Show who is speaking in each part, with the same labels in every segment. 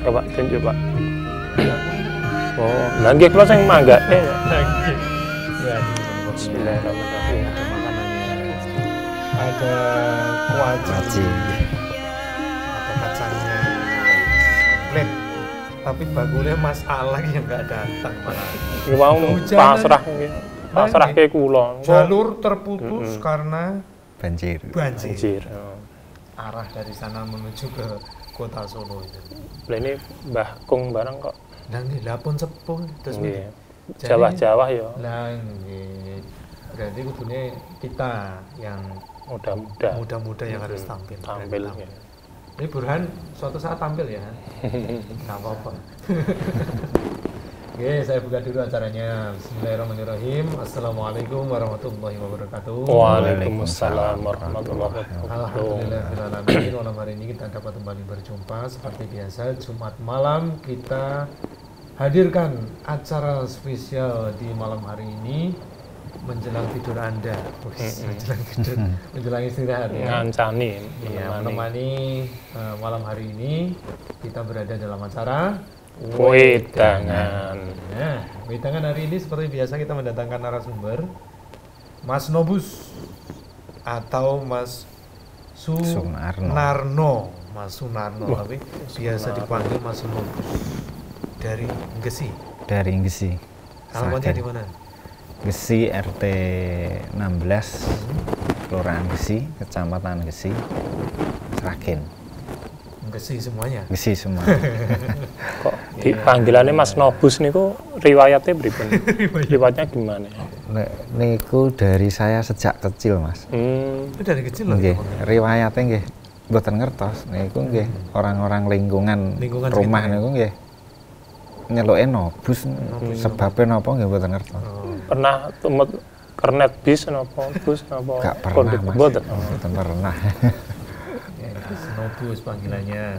Speaker 1: Coba tunjuk Pak. Oh, lagi kalau sing mangga. Bismillahirrahmanirrahim.
Speaker 2: Ada makanannya, ada kuaci, ada kacangnya, komplit. Tapi bakulnya Mas Alang yang nggak datang malah.
Speaker 1: Iki mau pasrah iki. Pasrah ke kula.
Speaker 2: Jalur terputus karena
Speaker 3: banjir.
Speaker 1: Banjir.
Speaker 2: Arah dari sana menuju ke kota Solo itu.
Speaker 1: Lah ini Mbah Kung barang kok.
Speaker 2: Nah, nggih, lah pun sepuh terus
Speaker 1: Nggih.
Speaker 2: Jadi-
Speaker 1: Jawa-Jawa ya.
Speaker 2: Lah nggih. Berarti kudune kita yang
Speaker 1: Mudah-mudah
Speaker 2: muda-muda yang harus tampil.
Speaker 1: tampil
Speaker 2: Tampil.
Speaker 1: ya.
Speaker 2: Ini Burhan suatu saat tampil ya. Nggak apa-apa. Oke, saya buka dulu acaranya. Bismillahirrahmanirrahim. Assalamualaikum warahmatullahi wabarakatuh.
Speaker 1: Waalaikumsalam warahmatullahi wabarakatuh.
Speaker 2: Alhamdulillahirrahmanirrahim. Malam hari ini kita dapat kembali berjumpa seperti biasa. Jumat malam kita hadirkan acara spesial di malam hari ini menjelang tidur Anda. Menjelang tidur, menjelang istirahat ya.
Speaker 1: Ngancani
Speaker 2: Iya, menemani malam hari ini kita berada dalam acara
Speaker 1: wedangan.
Speaker 2: Nah, wedangan hari ini seperti biasa kita mendatangkan narasumber Mas Nobus atau Mas Sunarno. Mas Sunarno, tapi biasa dipanggil Mas Nobus dari Gesi.
Speaker 3: Dari Gesi.
Speaker 2: Alamatnya di mana?
Speaker 3: Gesi RT 16, Kelurahan Gesi, Kecamatan Gesi, Sragen.
Speaker 2: Gesi semuanya.
Speaker 3: Gesi semua.
Speaker 1: Kok dipanggilannya Mas Nobus niku riwayatnya pripun? Riwayatnya gimana?
Speaker 3: Niku dari saya sejak kecil, Mas.
Speaker 2: Itu dari kecil loh.
Speaker 3: Nggih, riwayatnya nggih mboten ngertos. Niku nggih orang-orang lingkungan rumah
Speaker 2: sekitar.
Speaker 3: niku nggih nyeluke Nobus. Sebabnya napa nggih mboten ngertos.
Speaker 1: Pernah tumut kernet bis napa bus napa?
Speaker 3: Gak pernah, Mas.
Speaker 1: Mboten.
Speaker 3: Mboten pernah.
Speaker 2: Mas Nobus panggilannya.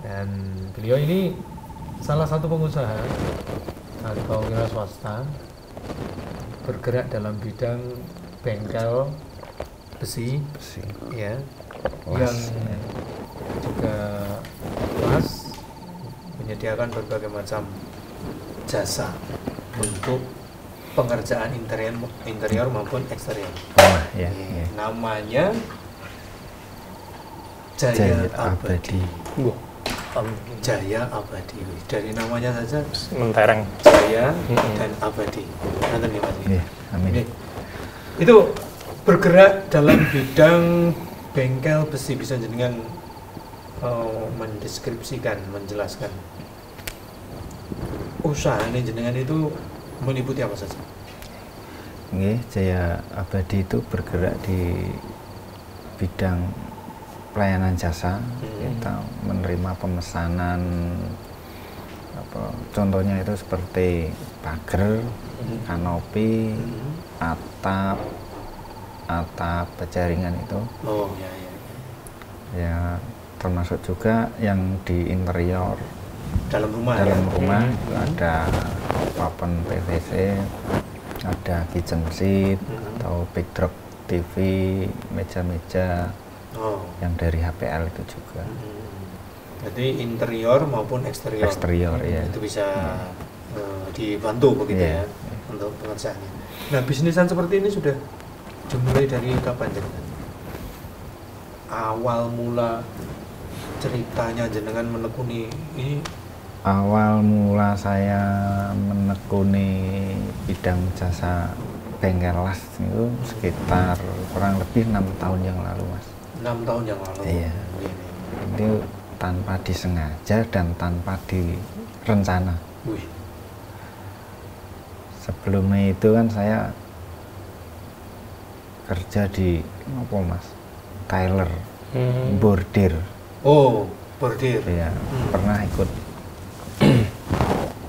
Speaker 2: Dan beliau ini salah satu pengusaha atau wira swasta bergerak dalam bidang bengkel besi, ya, yang juga luas menyediakan berbagai macam jasa untuk pengerjaan interior maupun eksterior.
Speaker 3: Rumah ya. Ya.
Speaker 2: Namanya Jaya Abadi.
Speaker 1: Wah,
Speaker 2: Jaya Abadi. Dari namanya saja
Speaker 1: mentereng.
Speaker 2: Jaya dan Abadi. Nanti nih Mas.
Speaker 3: Nggih, amin.
Speaker 2: Ini. Itu bergerak dalam bidang bengkel besi, bisa jenengan mendeskripsikan, menjelaskan usaha ini jenengan itu meliputi apa saja?
Speaker 3: Nggih, Jaya Abadi itu bergerak di bidang pelayanan jasa. Kita menerima pemesanan contohnya itu seperti pagar, kanopi, atap penjaringan itu.
Speaker 2: Oh ya.
Speaker 3: Ya, termasuk juga yang di interior
Speaker 2: Dalam rumah.
Speaker 3: itu ada papan PVC, ada kitchen seat atau backdrop TV, meja-meja yang dari HPL itu juga.
Speaker 2: Jadi interior maupun eksterior.
Speaker 3: Eksterior ya.
Speaker 2: Itu bisa dibantu begitu ya untuk pengerjaannya. Nah, bisnisan seperti ini sudah dimulai dari kapan jenengan? Awal mula ceritanya jenengan menekuni ini.
Speaker 3: Awal mula saya menekuni bidang jasa bengkel las itu sekitar kurang lebih 6 tahun yang lalu, Mas.
Speaker 2: 6 tahun yang lalu.
Speaker 3: Iya. Itu tanpa disengaja dan tanpa direncana.
Speaker 2: Wih.
Speaker 3: Sebelumnya itu kan saya kerja di apa, Mas? Tailor, bordir.
Speaker 2: Oh, bordir.
Speaker 3: Iya, pernah ikut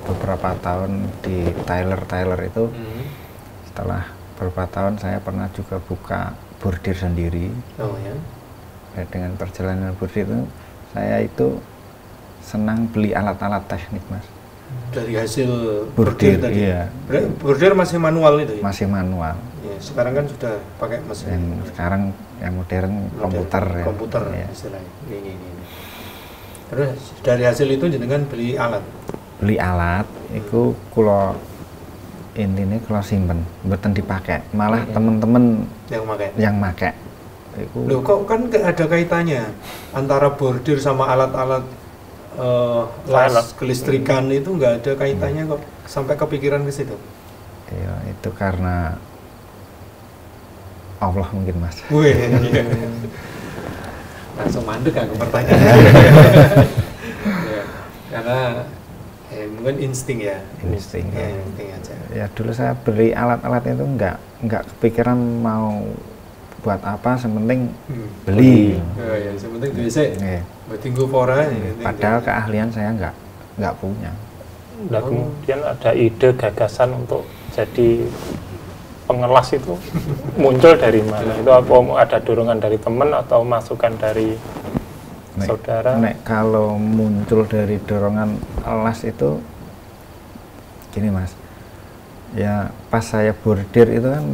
Speaker 3: beberapa tahun di tailor itu. Setelah beberapa tahun saya pernah juga buka bordir sendiri.
Speaker 2: Oh ya.
Speaker 3: Dan dengan perjalanan bordir itu saya itu senang beli alat-alat teknik, Mas.
Speaker 2: Dari hasil
Speaker 3: Bordir
Speaker 2: tadi.
Speaker 3: iya.
Speaker 2: Bordir masih manual itu ya?
Speaker 3: Masih manual.
Speaker 2: Ya, sekarang kan sudah pakai mesin.
Speaker 3: Yang sekarang yang modern komputer ya.
Speaker 2: Komputer
Speaker 3: Iya.
Speaker 2: istilahnya. Ini. Terus dari hasil itu jenengan beli alat.
Speaker 3: Beli alat, itu kula intine kula simpen, mboten dipakai. Malah temen-temen yang make. Iku.
Speaker 2: Loh, kok kan ada kaitannya antara bordir sama alat-alat las kelistrikan itu nggak ada kaitannya kok sampai kepikiran ke situ?
Speaker 3: Ya, itu karena Allah mungkin, Mas.
Speaker 2: Wih, langsung mandek aku pertanyaan. Ya, karena mungkin insting ya.
Speaker 3: Insting.
Speaker 2: Ya, insting aja.
Speaker 3: Ya dulu saya beli alat-alat itu nggak kepikiran mau buat apa, sementing beli.
Speaker 2: Oh, ya, sementing duit sih. Tinggu pora.
Speaker 3: Padahal keahlian saya nggak punya.
Speaker 1: Nah, kemudian ada ide gagasan untuk jadi pengelas itu muncul dari mana? Itu apa ada dorongan dari teman atau masukan dari saudara?
Speaker 3: Kalau muncul dari dorongan las itu gini, Mas. Ya pas saya bordir itu kan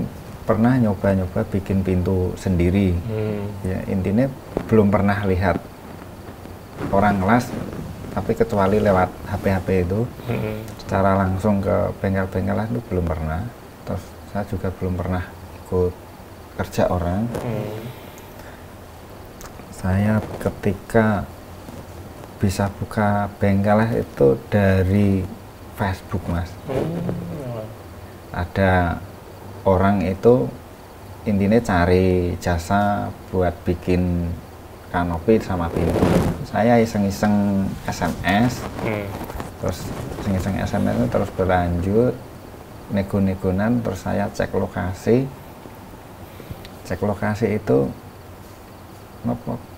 Speaker 3: pernah nyoba-nyoba bikin pintu sendiri. Ya intinya belum pernah lihat orang las, tapi kecuali lewat HP-HP itu, secara langsung ke bengkel-bengkel las itu belum pernah. Terus saya juga belum pernah ikut kerja orang. Saya ketika bisa buka bengkel las itu dari Facebook, Mas. Ada orang itu intinya cari jasa buat bikin kanopi sama pintu. Saya iseng-iseng SMS, terus iseng-iseng SMS itu terus berlanjut, nego-negonan, terus saya cek lokasi itu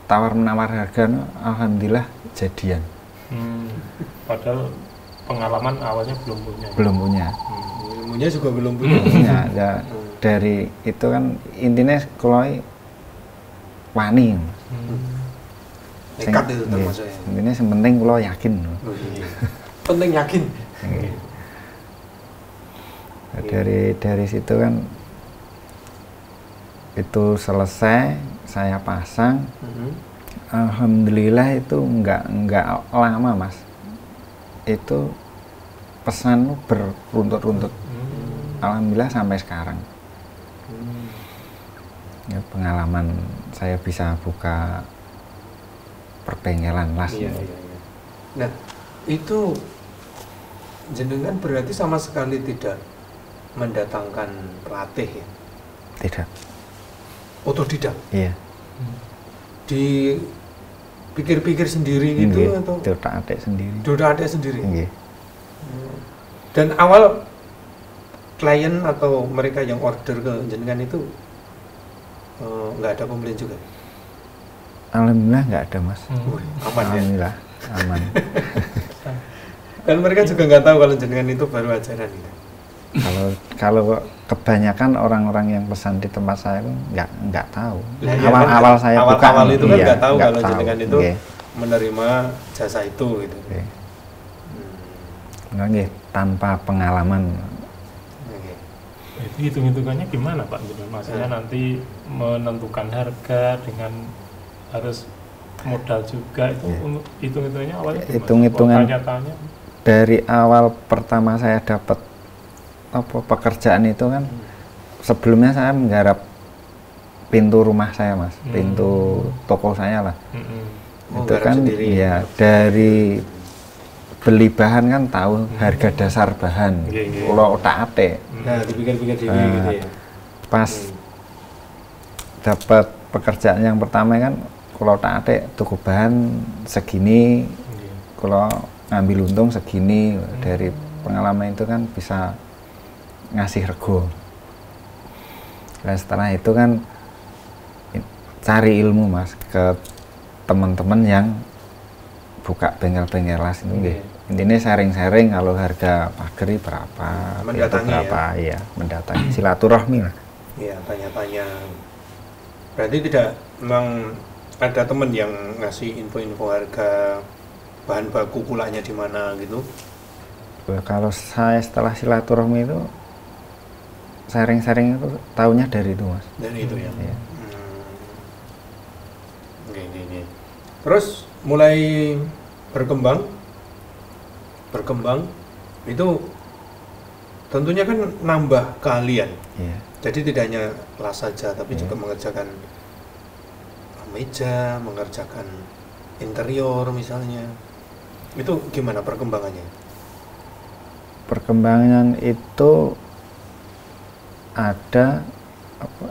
Speaker 3: tawar-menawar harga, alhamdulillah jadian.
Speaker 1: Padahal pengalaman awalnya belum punya.
Speaker 2: Ilmunya juga belum punya.
Speaker 3: Ya, dari itu kan intinya kalau wani.
Speaker 2: Nekat itu termasuknya.
Speaker 3: Intinya sementing kalau yakin.
Speaker 2: Penting yakin.
Speaker 3: Dari situ kan itu selesai, saya pasang. Alhamdulillah itu nggak lama, Mas. Itu pesan beruntut-runtut. Alhamdulillah sampai sekarang. Ya, pengalaman saya bisa buka perbengkelan las.
Speaker 2: Iya. Nah, itu jenengan berarti sama sekali tidak mendatangkan pelatih ya?
Speaker 3: Tidak.
Speaker 2: Otodidak?
Speaker 3: Iya.
Speaker 2: Dipikir-pikir sendiri gitu atau?
Speaker 3: Otak-atik sendiri.
Speaker 2: Otak-atik sendiri?
Speaker 3: Iya.
Speaker 2: Dan awal klien atau mereka yang order ke jenengan itu nggak ada komplain juga?
Speaker 3: Alhamdulillah nggak ada, Mas.
Speaker 2: Aman ya?
Speaker 3: Alhamdulillah, aman.
Speaker 2: Dan mereka juga nggak tahu kalau jenengan itu baru ajaran gitu?
Speaker 3: Kalau kebanyakan orang-orang yang pesan di tempat saya itu nggak tahu.
Speaker 2: Nah,
Speaker 3: Awal-awal saya buka,
Speaker 2: awal itu kan nggak tahu kalau
Speaker 3: tahu.
Speaker 2: jenengan itu menerima jasa itu gitu.
Speaker 3: Nggih, tanpa pengalaman.
Speaker 1: Itu hitung-hitungannya gimana, Pak? Maksudnya nanti menentukan harga dengan harus modal juga itu untuk hitung-hitungannya awalnya gimana?
Speaker 3: Hitung-hitungan
Speaker 1: Tanya-tanya.
Speaker 3: Dari awal pertama saya dapat pekerjaan itu kan sebelumnya saya menggarap pintu rumah saya, Mas, pintu toko saya lah. Itu kan ya dari beli bahan kan tahu harga dasar bahan. Kalau otak-atik.
Speaker 2: Nah, dipikir-pikir diri gitu ya.
Speaker 3: Pas dapat pekerjaan yang pertama kan kalau otak-atik tuku bahan segini, kalau ngambil untung segini. Dari pengalaman itu kan bisa ngasih rego. Dan setelah itu kan cari ilmu, Mas, ke teman-teman yang buka bengkel-bengkel las itu. Intinya sharing-sharing kalau harga pageri berapa,
Speaker 2: mendatangi
Speaker 3: berapa, ya mendatangi, silaturahmi lah.
Speaker 2: Iya, tanya-tanya. Berarti tidak memang ada teman yang ngasih info-info harga bahan baku kulaknya di mana gitu?
Speaker 3: Kalau saya setelah silaturahmi itu sharing-sharing itu tahunya dari itu, Mas.
Speaker 2: Dari itu ya.
Speaker 3: Iya.
Speaker 2: Oke. Terus mulai berkembang itu tentunya kan nambah keahlian.
Speaker 3: Iya.
Speaker 2: Jadi tidak hanya kelas saja, tapi juga mengerjakan meja, mengerjakan interior misalnya. Itu gimana perkembangannya?
Speaker 3: Perkembangan itu ada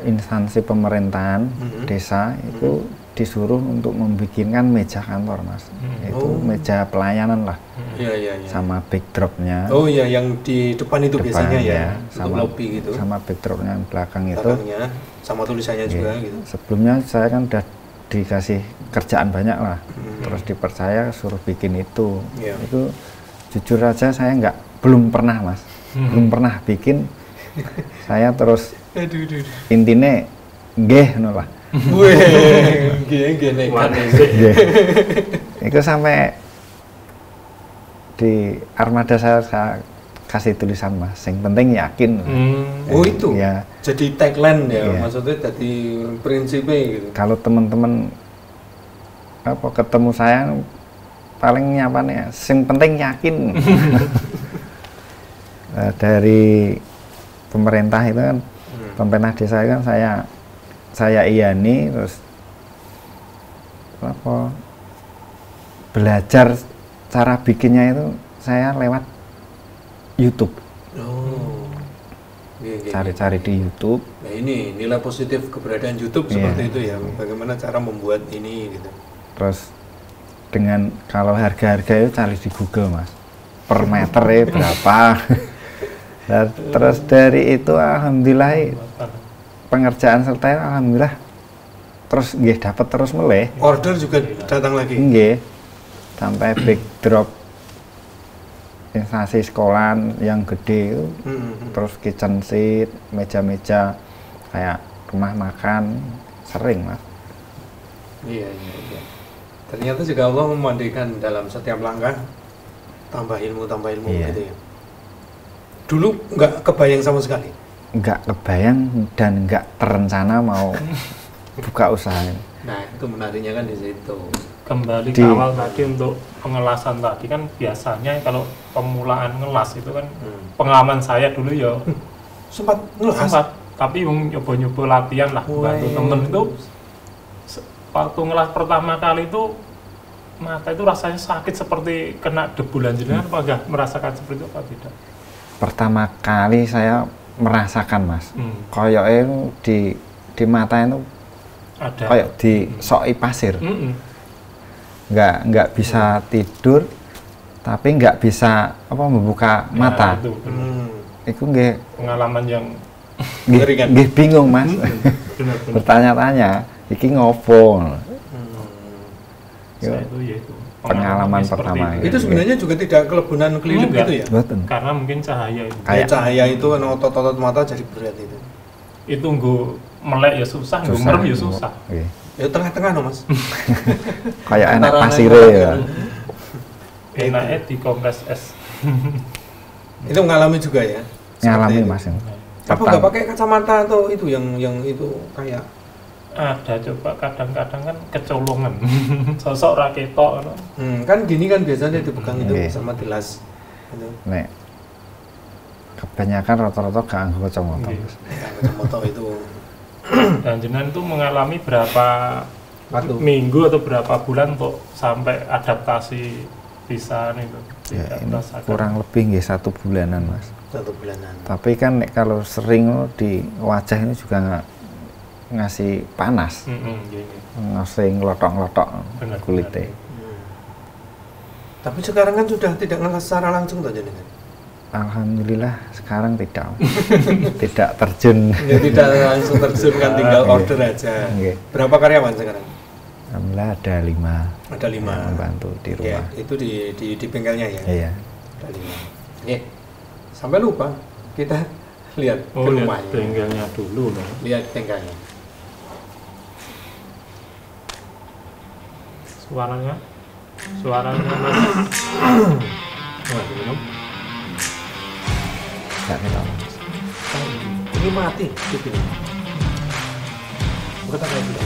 Speaker 3: instansi pemerintahan desa itu disuruh untuk membikinkan meja kantor, Mas. Itu meja pelayanan lah.
Speaker 2: Iya.
Speaker 3: Sama backdropnya.
Speaker 2: Oh iya, yang di depan itu biasanya ya, untuk
Speaker 3: sama
Speaker 2: lobby gitu.
Speaker 3: Sama backdropnya yang belakang itu.
Speaker 2: Belakangnya, sama tulisannya juga gitu.
Speaker 3: Sebelumnya saya kan udah dikasih kerjaan banyak lah, terus dipercaya suruh bikin itu. Itu jujur aja saya belum pernah, Mas. Belum pernah bikin. Saya terus intinya nggih ngono lah.
Speaker 2: Wih, gini.
Speaker 3: Itu sampai di armada saya kasih tulisan, Mas. Yang penting yakin.
Speaker 2: Oh itu.
Speaker 3: Ya.
Speaker 2: Jadi tagline ya, maksudnya jadi prinsipnya gitu.
Speaker 3: Kalau teman-teman ketemu saya paling nyapanya, yang penting yakin. Dari pemerintah itu kan, pemerintah desa kan saya iyani, terus belajar cara bikinnya itu saya lewat YouTube. Cari-cari di YouTube.
Speaker 2: Nah ini nilai positif keberadaan YouTube seperti itu ya. Bagaimana cara membuat ini gitu.
Speaker 3: Terus dengan kalau harga-harga itu cari di Google, Mas. Per meter berapa. Dan terus dari itu alhamdulillah pengerjaan selesai, alhamdulillah terus dapat terus meleh.
Speaker 2: Order juga datang lagi.
Speaker 3: Nggih. Sampai backdrop instansi sekolahan yang gede itu, terus kitchen seat, meja-meja kayak rumah makan sering, Mas.
Speaker 2: Iya. Ternyata juga Allah memandikan dalam setiap langkah tambah ilmu gitu ya. Dulu nggak kebayang sama sekali.
Speaker 3: Nggak kebayang dan nggak terencana mau buka usaha.
Speaker 2: Nah itu menariknya kan di situ.
Speaker 1: Kembali ke awal tadi untuk pengelasan tadi kan biasanya kalau pemulaan ngelas itu kan pengalaman saya dulu ya
Speaker 2: sempat
Speaker 1: tapi nyoba-nyoba latihan lah bantu temen itu waktu ngelas pertama kali itu mata itu rasanya sakit seperti kena debu lanjutan apa enggak merasakan seperti itu apa tidak?
Speaker 3: Pertama kali saya merasakan, Mas, koyoknya di mata itu ada koyok di soki pasir. Nggak bisa tidur, tapi nggak bisa membuka mata. Itu
Speaker 1: pengalaman yang
Speaker 3: nggih bingung, Mas. Bertanya-tanya, iki ngopo?
Speaker 1: Itu
Speaker 3: pengalaman pertama.
Speaker 2: Itu sebenarnya juga tidak kelebunan kelilip gitu ya?
Speaker 3: Betul.
Speaker 1: Karena mungkin cahaya itu.
Speaker 2: Cahaya itu kan otot-otot mata jadi berat itu.
Speaker 1: Itu nggo melek ya susah, nggo merem ya susah.
Speaker 2: Ya tengah-tengah no, Mas.
Speaker 3: Kayak enak pasire ya.
Speaker 1: Enaknya di kompres es.
Speaker 2: Itu mengalami juga ya?
Speaker 3: Ngalami, Mas.
Speaker 2: Apa nggak pakai kacamata atau itu yang itu kayak?
Speaker 1: Ada, coba kadang-kadang kan kecolongan. Sosok raketok.
Speaker 2: Kan gini kan biasanya dipegang itu sama gelas. Gitu.
Speaker 3: Nek kebanyakan rata-rata gak anggo kacamata.
Speaker 2: Kacamata itu.
Speaker 1: Dan jenengan itu mengalami berapa minggu atau berapa bulan untuk sampai adaptasi bisa itu?
Speaker 3: Ya, ini kurang lebih 1 bulanan, Mas.
Speaker 2: 1 bulanan.
Speaker 3: Tapi kan kalau sering di wajah ini juga ngasih panas, ngasih ngelotok-ngelotok kulitnya.
Speaker 2: Tapi sekarang kan sudah tidak ngelas secara langsung saja dengan.
Speaker 3: Alhamdulillah sekarang tidak terjun.
Speaker 2: Ya, tidak langsung terjun kan, tinggal order aja. Berapa karyawan sekarang?
Speaker 3: Alhamdulillah ada 5.
Speaker 2: Ada 5
Speaker 3: yang membantu di rumah.
Speaker 2: Ya, itu di bengkelnya ya.
Speaker 3: Iya.
Speaker 2: Ada 5. Sampai lupa kita lihat ke rumahnya.
Speaker 1: Lihat bengkelnya dulu loh.
Speaker 2: Lihat bengkelnya.
Speaker 1: Suaranya Mas. Minum.
Speaker 3: Nggak tahu.
Speaker 2: Ini mati TV ini. Bukan kayak gitu.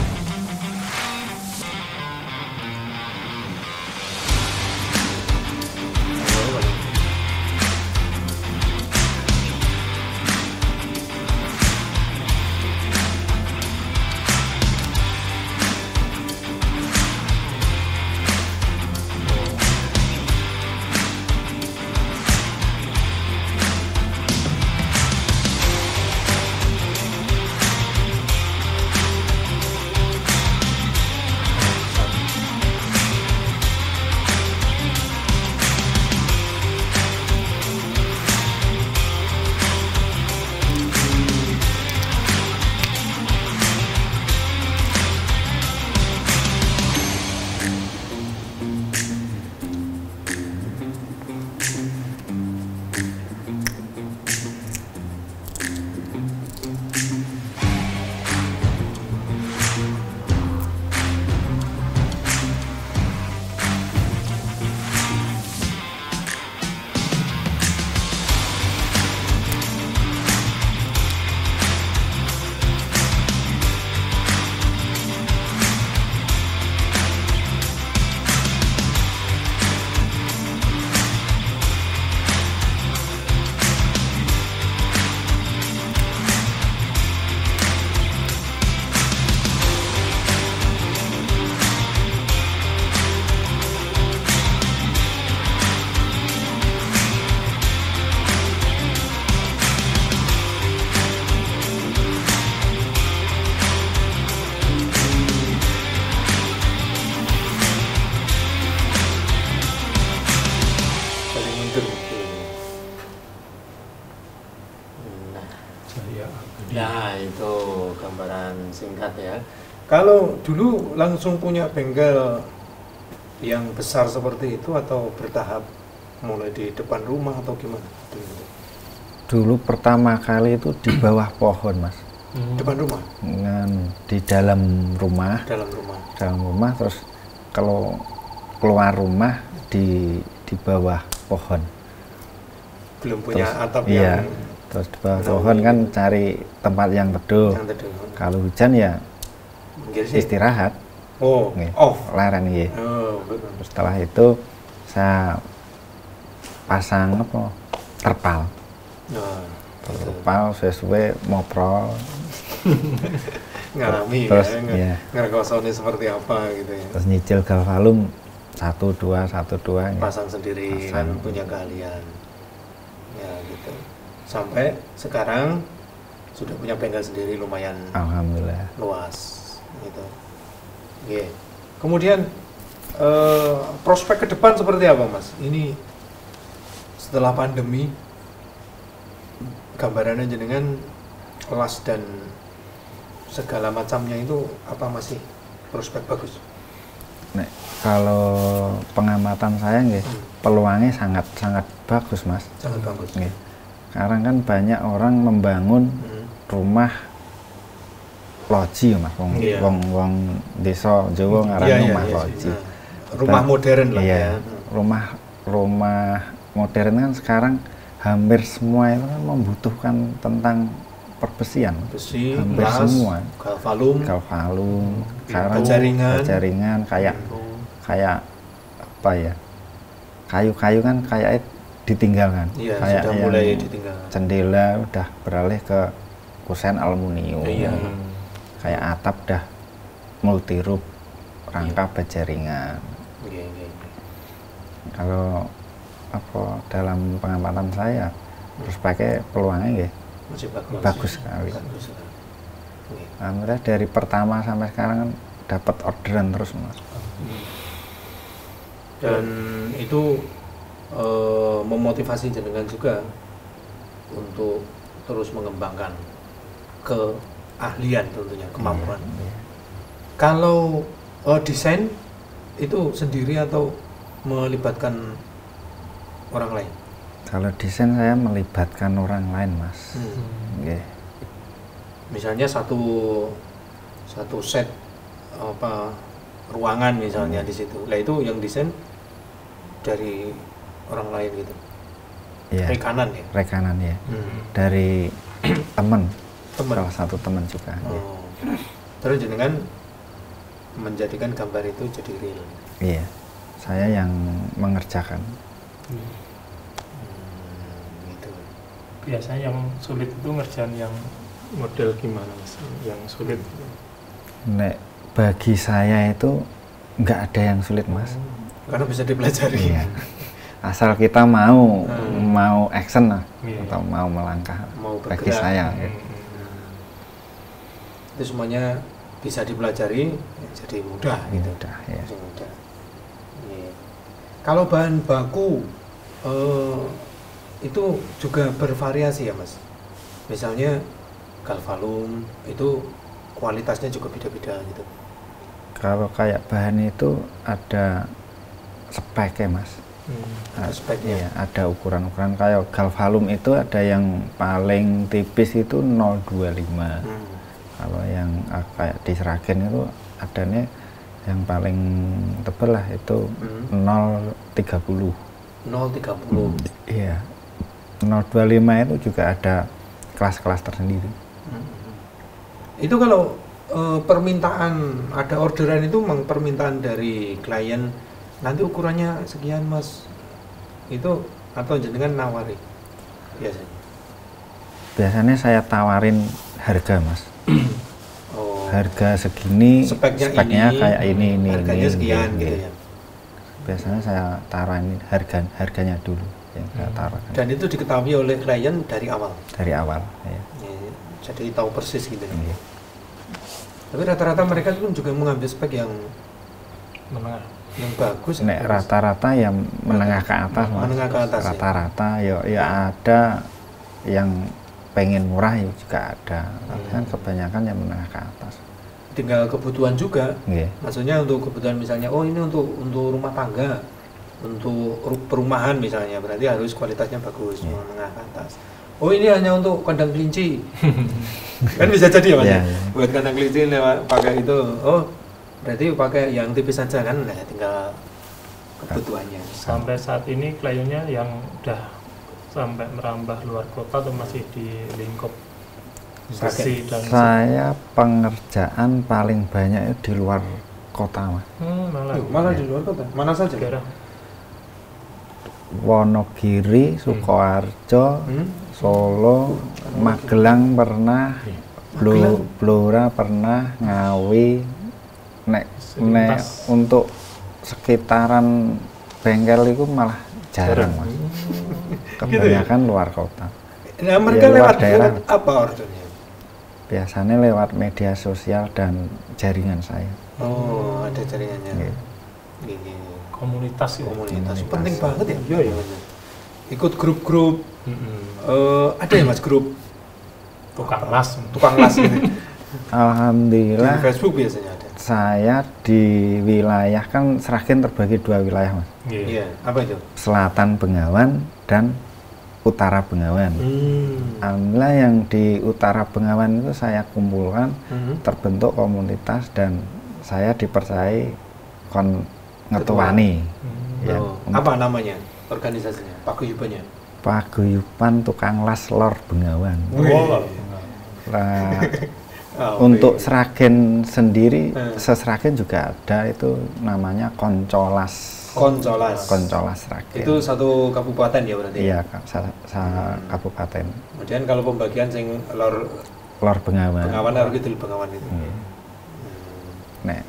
Speaker 2: Nah, itu gambaran singkat ya. Kalau dulu langsung punya bengkel yang besar seperti itu atau bertahap mulai di depan rumah atau gimana?
Speaker 3: Dulu pertama kali itu di bawah pohon, Mas.
Speaker 2: Depan rumah?
Speaker 3: Di dalam rumah.
Speaker 2: Dalam rumah.
Speaker 3: Dalam rumah, terus kalau keluar rumah di bawah pohon.
Speaker 2: Belum punya
Speaker 3: Terus,
Speaker 2: atap
Speaker 3: iya,
Speaker 2: yang
Speaker 3: terus di bawah pohon kan cari tempat yang teduh. Kalau hujan ya istirahat.
Speaker 2: Oh,
Speaker 3: Nggih,
Speaker 2: off.
Speaker 3: Leren nggih.
Speaker 2: Oh, betul.
Speaker 3: Setelah itu saya pasang apa? Terpal.
Speaker 2: Nah,
Speaker 3: Terpal sesuai moprol.
Speaker 2: ngalami
Speaker 3: Terus,
Speaker 2: ya,
Speaker 3: iya.
Speaker 2: ngergosone seperti apa gitu ya.
Speaker 3: Terus nyicil galvalum 1 2 ya.
Speaker 2: Pasang sendiri
Speaker 3: Pasang.
Speaker 2: kan punya keahlian. Ya gitu. Sampai sekarang sudah punya bengkel sendiri lumayan
Speaker 3: Alhamdulillah.
Speaker 2: luas gitu. Oke. Kemudian prospek ke depan seperti apa, Mas? Ini setelah pandemi gambarannya jenengan kelas dan segala macamnya itu apa masih prospek bagus?
Speaker 3: Nek, kalau pengamatan saya nggih, peluangnya sangat bagus, Mas.
Speaker 2: Sangat bagus.
Speaker 3: Nggih. Sekarang kan banyak orang membangun rumah loji, Mas.
Speaker 2: Iya.
Speaker 3: Wong desa Jawa ngaran rumah loji.
Speaker 2: Nah, rumah modern lah
Speaker 3: iya,
Speaker 2: ya.
Speaker 3: Rumah modern kan sekarang hampir semua itu kan membutuhkan tentang perbesian.
Speaker 2: Besi,
Speaker 3: hampir
Speaker 2: las,
Speaker 3: semua.
Speaker 2: galvalum,
Speaker 3: Sekarang bajaringan kayak apa ya? Kayu-kayu kan kayak ditinggalkan.
Speaker 2: Iya,
Speaker 3: kayak
Speaker 2: sudah
Speaker 3: yang
Speaker 2: mulai ditinggalkan.
Speaker 3: Jendela udah beralih ke kusen aluminium.
Speaker 2: Iya.
Speaker 3: Kayak atap udah multi roof, rangka bajaringan.
Speaker 2: Iya.
Speaker 3: Kalau apa dalam pengamatan saya terus pakai peluangnya nggih
Speaker 2: Masih
Speaker 3: bagus sekali.
Speaker 2: Bagus sekali. Oke.
Speaker 3: Alhamdulillah dari pertama sampai sekarang kan dapat orderan terus, Mas.
Speaker 2: Dan itu memotivasi jenengan juga untuk terus mengembangkan keahlian tentunya, kemampuan.
Speaker 3: Iya.
Speaker 2: Kalau desain itu sendiri atau melibatkan orang lain?
Speaker 3: Kalau desain saya melibatkan orang lain, Mas. Nggih.
Speaker 2: Misalnya satu set apa ruangan misalnya di situ. Lah itu yang desain dari orang lain gitu.
Speaker 3: Iya.
Speaker 2: Rekanan ya.
Speaker 3: Rekanan ya. Dari teman.
Speaker 2: Teman.
Speaker 3: Salah satu teman juga. Nggih.
Speaker 2: Oh. Terus jenengan menjadikan gambar itu jadi real.
Speaker 3: Iya. Saya yang mengerjakan.
Speaker 2: Gitu.
Speaker 1: Biasanya yang sulit itu ngerjain yang model gimana, Mas? Yang sulit.
Speaker 3: Nek bagi saya itu nggak ada yang sulit, Mas.
Speaker 2: Karena bisa dipelajari.
Speaker 3: Iya. Asal kita mau action lah,
Speaker 1: Iya.
Speaker 3: atau mau melangkah.
Speaker 2: Mau
Speaker 3: Bagi
Speaker 2: bergerak.
Speaker 3: saya. Gitu.
Speaker 2: Itu semuanya bisa dipelajari, ya jadi mudah gitu.
Speaker 3: Mudah, ya.
Speaker 2: Jadi mudah. Iya. Kalau bahan baku itu juga bervariasi ya, Mas. Misalnya galvalum itu kualitasnya juga beda-beda gitu.
Speaker 3: Kalau kayak bahan itu ada speknya, Mas.
Speaker 2: Ada speknya.
Speaker 3: Iya, ada ukuran-ukuran. Kayak galvalum itu ada yang paling tipis itu 025. Kalau yang kayak di Sragen itu adanya yang paling tebal lah itu 030.
Speaker 2: 030.
Speaker 3: Iya. 025 itu juga ada kelas-kelas tersendiri.
Speaker 2: Itu kalau permintaan ada orderan itu memang permintaan dari klien nanti ukurannya sekian, Mas. Itu atau jenengan nawari biasanya?
Speaker 3: Biasanya saya tawarin harga, Mas.
Speaker 2: Oh.
Speaker 3: Harga segini,
Speaker 2: Speknya ini,
Speaker 3: kayak ini,
Speaker 2: harganya
Speaker 3: ini,
Speaker 2: sekian
Speaker 3: ini.
Speaker 2: gitu ya.
Speaker 3: Biasanya saya tawarin harganya dulu yang saya tawarkan
Speaker 2: Dan itu diketahui oleh klien dari awal.
Speaker 3: dari awal. Ya.
Speaker 2: Ya, jadi tahu persis gitu.
Speaker 3: Iya.
Speaker 2: Tapi rata-rata mereka pun juga mengambil spek yang
Speaker 1: Menengah.
Speaker 2: bagus.
Speaker 3: Nek rata-rata yang menengah ke atas, Mas.
Speaker 2: Menengah ke atas, ya.
Speaker 3: Rata-rata ya ada yang pengen murah ya juga ada, tapi kan kebanyakan yang menengah ke atas.
Speaker 2: Tinggal kebutuhan juga.
Speaker 3: Nggih.
Speaker 2: Maksudnya untuk kebutuhan misalnya, oh ini untuk rumah tangga, untuk perumahan misalnya, berarti harus kualitasnya bagus, menengah ke atas. Oh ini hanya untuk kandang kelinci, kan bisa jadi ya mas. Buat kandang kelinci lewat pakai itu, oh berarti pakai yang tipis saja kan, nah tinggal kebutuhannya.
Speaker 1: Sampai saat ini kliennya yang udah sampai merambah luar kota atau masih di lingkup Bekasi dan
Speaker 3: saya pengerjaan paling banyak itu di luar kota mas.
Speaker 2: Malah di luar kota, mana saja?
Speaker 1: daerah
Speaker 3: Wonogiri, Sukoharjo, Solo, Magelang pernah, Blora pernah, Ngawi, nek untuk sekitaran bengkel itu malah jarang mas. Kebanyakan luar kota.
Speaker 2: Nah mereka
Speaker 3: Ya, luar
Speaker 2: lewat
Speaker 3: daerah.
Speaker 2: apa ordernya?
Speaker 3: Biasanya lewat media sosial dan jaringan saya.
Speaker 2: Oh ada jaringannya.
Speaker 3: Nggih.
Speaker 1: komunitas ya.
Speaker 2: Komunitas penting banget ya.
Speaker 1: Iya, iya.
Speaker 2: Ikut grup-grup. Ada ya mas grup
Speaker 1: Tukang las.
Speaker 2: tukang las ini. Di
Speaker 3: Alhamdulillah
Speaker 2: Facebook biasanya ada.
Speaker 3: saya di wilayah kan Sragen terbagi 2 wilayah mas.
Speaker 2: Iya. Apa itu?
Speaker 3: Selatan Bengawan dan Utara Bengawan. Alhamdulillah yang di Utara Bengawan itu saya kumpulkan, terbentuk komunitas dan saya dipercayai ngetuani. Ya,
Speaker 2: Oh, apa namanya organisasinya? Paguyubannya?
Speaker 3: Paguyuban Tukang Las Lor Bengawan.
Speaker 1: Oh,
Speaker 3: Nah,
Speaker 2: Oh,
Speaker 3: untuk
Speaker 2: oke.
Speaker 3: Sragen sendiri, se-Sragen juga ada itu namanya Koncolas.
Speaker 2: Koncolas.
Speaker 3: Sragen.
Speaker 2: Itu satu kabupaten ya berarti?
Speaker 3: Iya, kabupaten
Speaker 2: Kemudian kalau pembagian sing lor
Speaker 3: Lor Bengawan.
Speaker 2: Bengawan harus Kidul Bengawan itu.
Speaker 3: Nek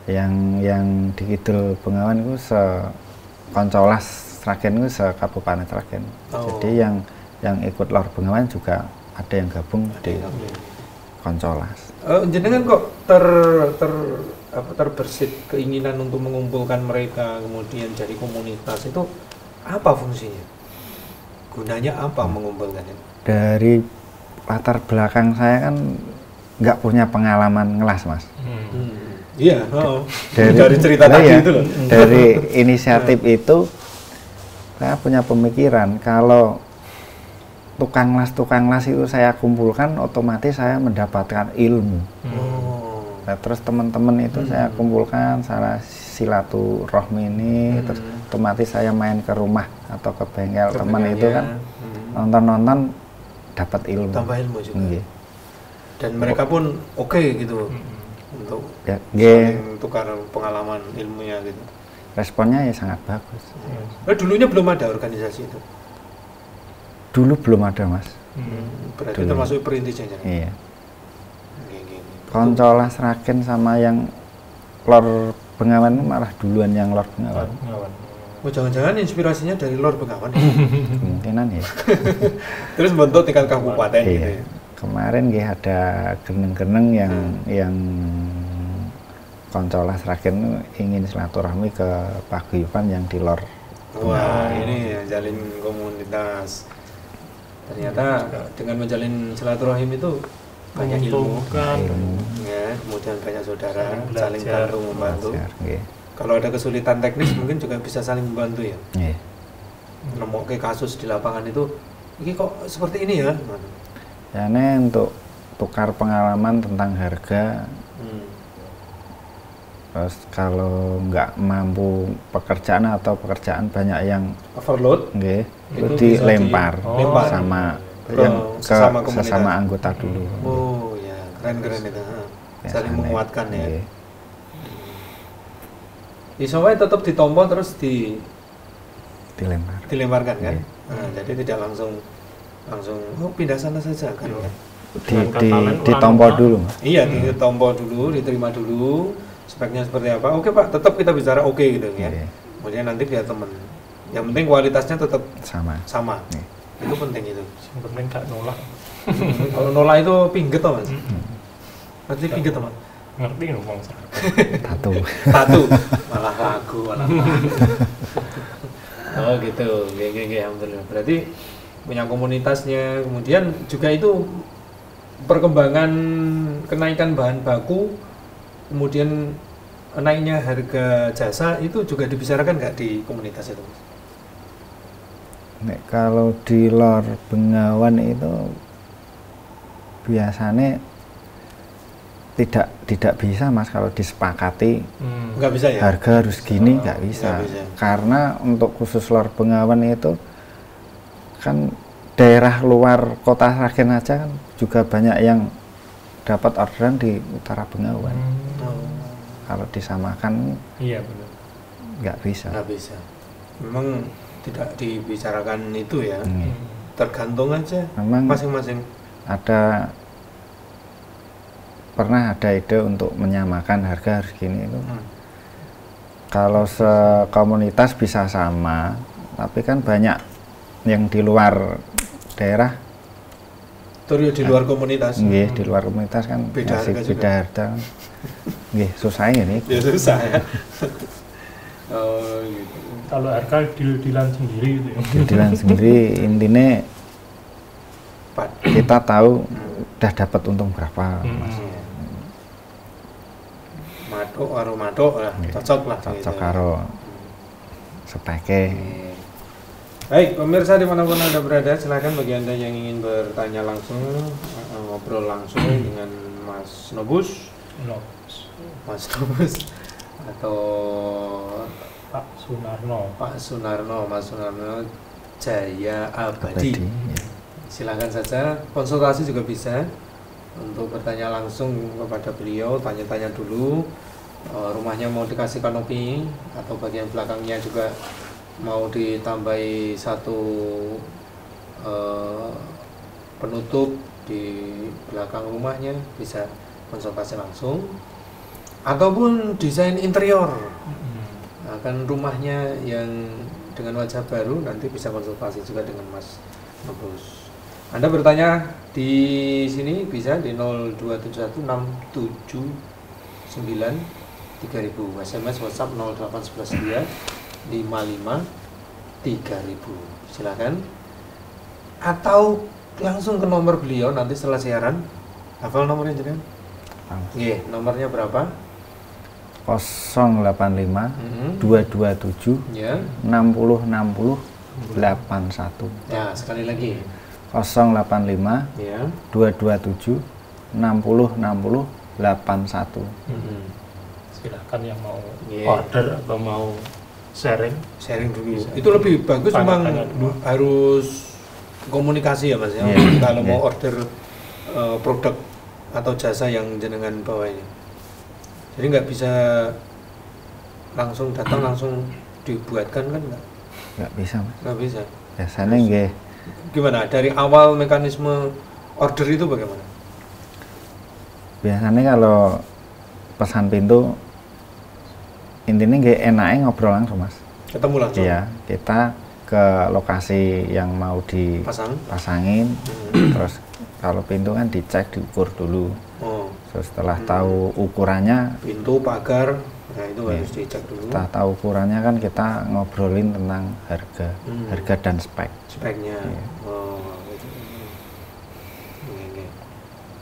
Speaker 3: yang di Kidul Bengawan itu Koncolas Sragen itu se-kabupaten Sragen.
Speaker 2: Oh.
Speaker 3: Jadi yang ikut Lor Bengawan juga ada yang gabung di Koncolas.
Speaker 2: Jenengan kok terbersit keinginan untuk mengumpulkan mereka kemudian jadi komunitas itu apa fungsinya? Gunanya apa mengumpulkan itu?
Speaker 3: Dari latar belakang saya kan nggak punya pengalaman ngelas mas.
Speaker 2: Iya, dari cerita
Speaker 3: Nah,
Speaker 2: tadi
Speaker 3: ya,
Speaker 2: itu loh.
Speaker 3: dari inisiatif itu saya punya pemikiran kalau tukang las itu saya kumpulkan, otomatis saya mendapatkan ilmu. Nah, terus teman-teman itu saya kumpulkan, saya silaturahmi ini, terus otomatis saya main ke rumah atau ke bengkel teman itu kan, nonton dapat ilmu.
Speaker 2: Tambah ilmu juga.
Speaker 3: Nggih.
Speaker 2: Dan mereka pun oke gitu untuk
Speaker 3: Ya,
Speaker 2: saling tukar pengalaman ilmunya gitu.
Speaker 3: responnya ya sangat bagus.
Speaker 2: Dulunya belum ada organisasi itu.
Speaker 3: Dulu belum ada mas.
Speaker 2: Berarti
Speaker 3: Dulu.
Speaker 2: termasuk perintisnya ya.
Speaker 3: Iya.
Speaker 2: Gini.
Speaker 3: Koncolas Sragen sama yang Lor Bengawan malah duluan yang Lor Bengawan.
Speaker 2: Oh jangan-jangan inspirasinya dari Lor Bengawan.
Speaker 3: Kemungkinan ya.
Speaker 2: Terus bentuk tingkat kabupaten gitu
Speaker 3: Iya.
Speaker 2: ya.
Speaker 3: Kemarin ya ada geneng-geneng yang Koncolas Sragen ingin silaturahmi ke paguyuban yang di Lor.
Speaker 2: Wah ini ya, jalin komunitas. Ternyata dengan menjalin silaturahim itu banyak ilmu, ya, kemudian banyak saudara saling bantu membantu.
Speaker 3: Nggih.
Speaker 2: Kalau ada kesulitan teknis mungkin juga bisa saling membantu ya.
Speaker 3: Nggih.
Speaker 2: Nemokke kasus di lapangan itu, ini kok seperti ini ya?
Speaker 3: Ya ini untuk tukar pengalaman tentang harga. Terus kalau nggak mampu pekerjaan atau pekerjaan banyak yang
Speaker 2: Overload,
Speaker 3: nggih,
Speaker 2: Itu
Speaker 3: itu
Speaker 2: bisa
Speaker 3: dilempar
Speaker 2: dilempar.
Speaker 3: sama
Speaker 2: Ke
Speaker 3: yang
Speaker 2: sesama komunitas.
Speaker 3: sesama anggota dulu.
Speaker 2: Oh ya, keren-keren itu.
Speaker 3: Biasanya,
Speaker 2: Saling menguatkan ya.
Speaker 3: nggih.
Speaker 2: Iso wae tetap ditompo terus
Speaker 3: Dilempar.
Speaker 2: dilemparkan kan?
Speaker 3: Iya.
Speaker 2: Nah, jadi tidak langsung oh pindah sana saja kan?
Speaker 1: Iya.
Speaker 3: Ditompo dulu, Mas.
Speaker 2: Iya, ditompo dulu, diterima dulu, speknya seperti apa. Oke Pak, tetap kita bicara oke gitu ya.
Speaker 3: Iya.
Speaker 2: Kemudian nanti biar temen. Yang penting kualitasnya tetap
Speaker 3: Sama.
Speaker 2: sama. Itu penting itu.
Speaker 1: Yang penting gak nolak.
Speaker 2: Kalau nolak itu pingget toh Mas. Berarti pingget toh Mas.
Speaker 1: Ngerti ngomong
Speaker 3: Tato.
Speaker 2: Satu malah lagu malah. Oh gitu. Oke, alhamdulillah. Berarti punya komunitasnya, kemudian juga itu perkembangan kenaikan bahan baku, kemudian naiknya harga jasa itu juga dibicarakan nggak di komunitas itu?
Speaker 3: Nek kalau di Lor Bengawan itu biasanya tidak bisa Mas kalau disepakati
Speaker 2: Nggak bisa ya?
Speaker 3: harga harus gini, nggak bisa.
Speaker 2: Nggak bisa.
Speaker 3: Karena untuk khusus Lor Bengawan itu kan daerah luar kota Sragen aja kan juga banyak yang dapat orderan di utara Bengawan.
Speaker 2: Oh,
Speaker 3: Kalau disamakan
Speaker 1: Iya benar.
Speaker 3: nggak bisa.
Speaker 2: nggak bisa. Memang tidak dibicarakan itu ya.
Speaker 3: Hmm.
Speaker 2: Tergantung aja
Speaker 3: Memang
Speaker 2: masing-masing.
Speaker 3: pernah ada ide untuk menyamakan harga harus gini itu. Kalau sekomunitas bisa sama, tapi kan banyak yang di luar daerah,
Speaker 2: Terus di luar komunitas.
Speaker 3: nggih, di luar komunitas kan
Speaker 2: Beda
Speaker 3: masih
Speaker 2: harga juga.
Speaker 3: beda harga. Kan. Nggih, susah ini.
Speaker 2: Ya susah ya. Oh gitu.
Speaker 1: Kalau harga deal-dealan sendiri gitu ya.
Speaker 3: Jadilan sendiri intinya
Speaker 2: Pat.
Speaker 3: kita tahu udah dapat untung berapa. Mas.
Speaker 2: Matuk karo matuk lah, cocok lah.
Speaker 3: Cocok
Speaker 2: gitu.
Speaker 3: karo speknya.
Speaker 2: Baik, pemirsa dimanapun Anda berada, silakan bagi Anda yang ingin bertanya langsung, ngobrol langsung dengan Mas Nobus,
Speaker 1: No.
Speaker 2: Mas Nobus, atau
Speaker 1: Pak Sunarno.
Speaker 2: Pak Sunarno, Mas Sunarno Jaya Abadi.
Speaker 3: Abadi, ya.
Speaker 2: Silakan saja, konsultasi juga bisa untuk bertanya langsung kepada beliau, tanya-tanya dulu. Rumahnya mau dikasih kanopi atau bagian belakangnya juga mau ditambahi satu penutup di belakang rumahnya, bisa konsultasi langsung, ataupun desain interior akan rumahnya yang dengan wajah baru, nanti bisa konsultasi juga dengan Mas Nobus. Anda bertanya di sini bisa di 02716793000, SMS WhatsApp 08112553000. Silakan. Atau langsung ke nomor beliau nanti setelah siaran. Hafal nomornya jenengan? Nggih, nomornya berapa?
Speaker 3: 085
Speaker 2: Mhm.
Speaker 3: 227
Speaker 2: Ya.
Speaker 3: 60 81.
Speaker 2: Ya, sekali lagi.
Speaker 3: 085
Speaker 2: Ya.
Speaker 3: 227 60 81.
Speaker 2: Mhm.
Speaker 1: Silahkan yang mau
Speaker 2: Iya.
Speaker 1: order atau mau sharing.
Speaker 2: Sharing dulu.
Speaker 1: Bisa.
Speaker 2: Itu lebih bagus, memang
Speaker 1: Tanya-tanya dulu.
Speaker 2: harus komunikasi ya Mas ya.
Speaker 3: Iya,
Speaker 2: Kalau
Speaker 3: iya.
Speaker 2: mau order produk atau jasa yang jenengan bawa ini. Jadi nggak bisa langsung datang langsung dibuatkan kan
Speaker 3: Nggak bisa Mas.
Speaker 2: nggak bisa.
Speaker 3: Biasanya nggih
Speaker 2: Gimana dari awal mekanisme order itu bagaimana?
Speaker 3: biasanya kalau pesan pintu intinya nggih enaknya ngobrol langsung Mas.
Speaker 2: Ketemu langsung.
Speaker 3: Iya, kita ke lokasi yang mau
Speaker 2: Pasang.
Speaker 3: dipasangin, terus kalau pintu kan dicek, diukur dulu.
Speaker 2: Oh,
Speaker 3: Terus setelah tahu ukurannya,
Speaker 2: pintu, pagar, nah itu
Speaker 3: Iya.
Speaker 2: harus dicek dulu.
Speaker 3: setelah tahu ukurannya kan kita ngobrolin tentang harga dan spek.
Speaker 2: Speknya.
Speaker 3: Iya.
Speaker 2: Oh, gitu. Ini.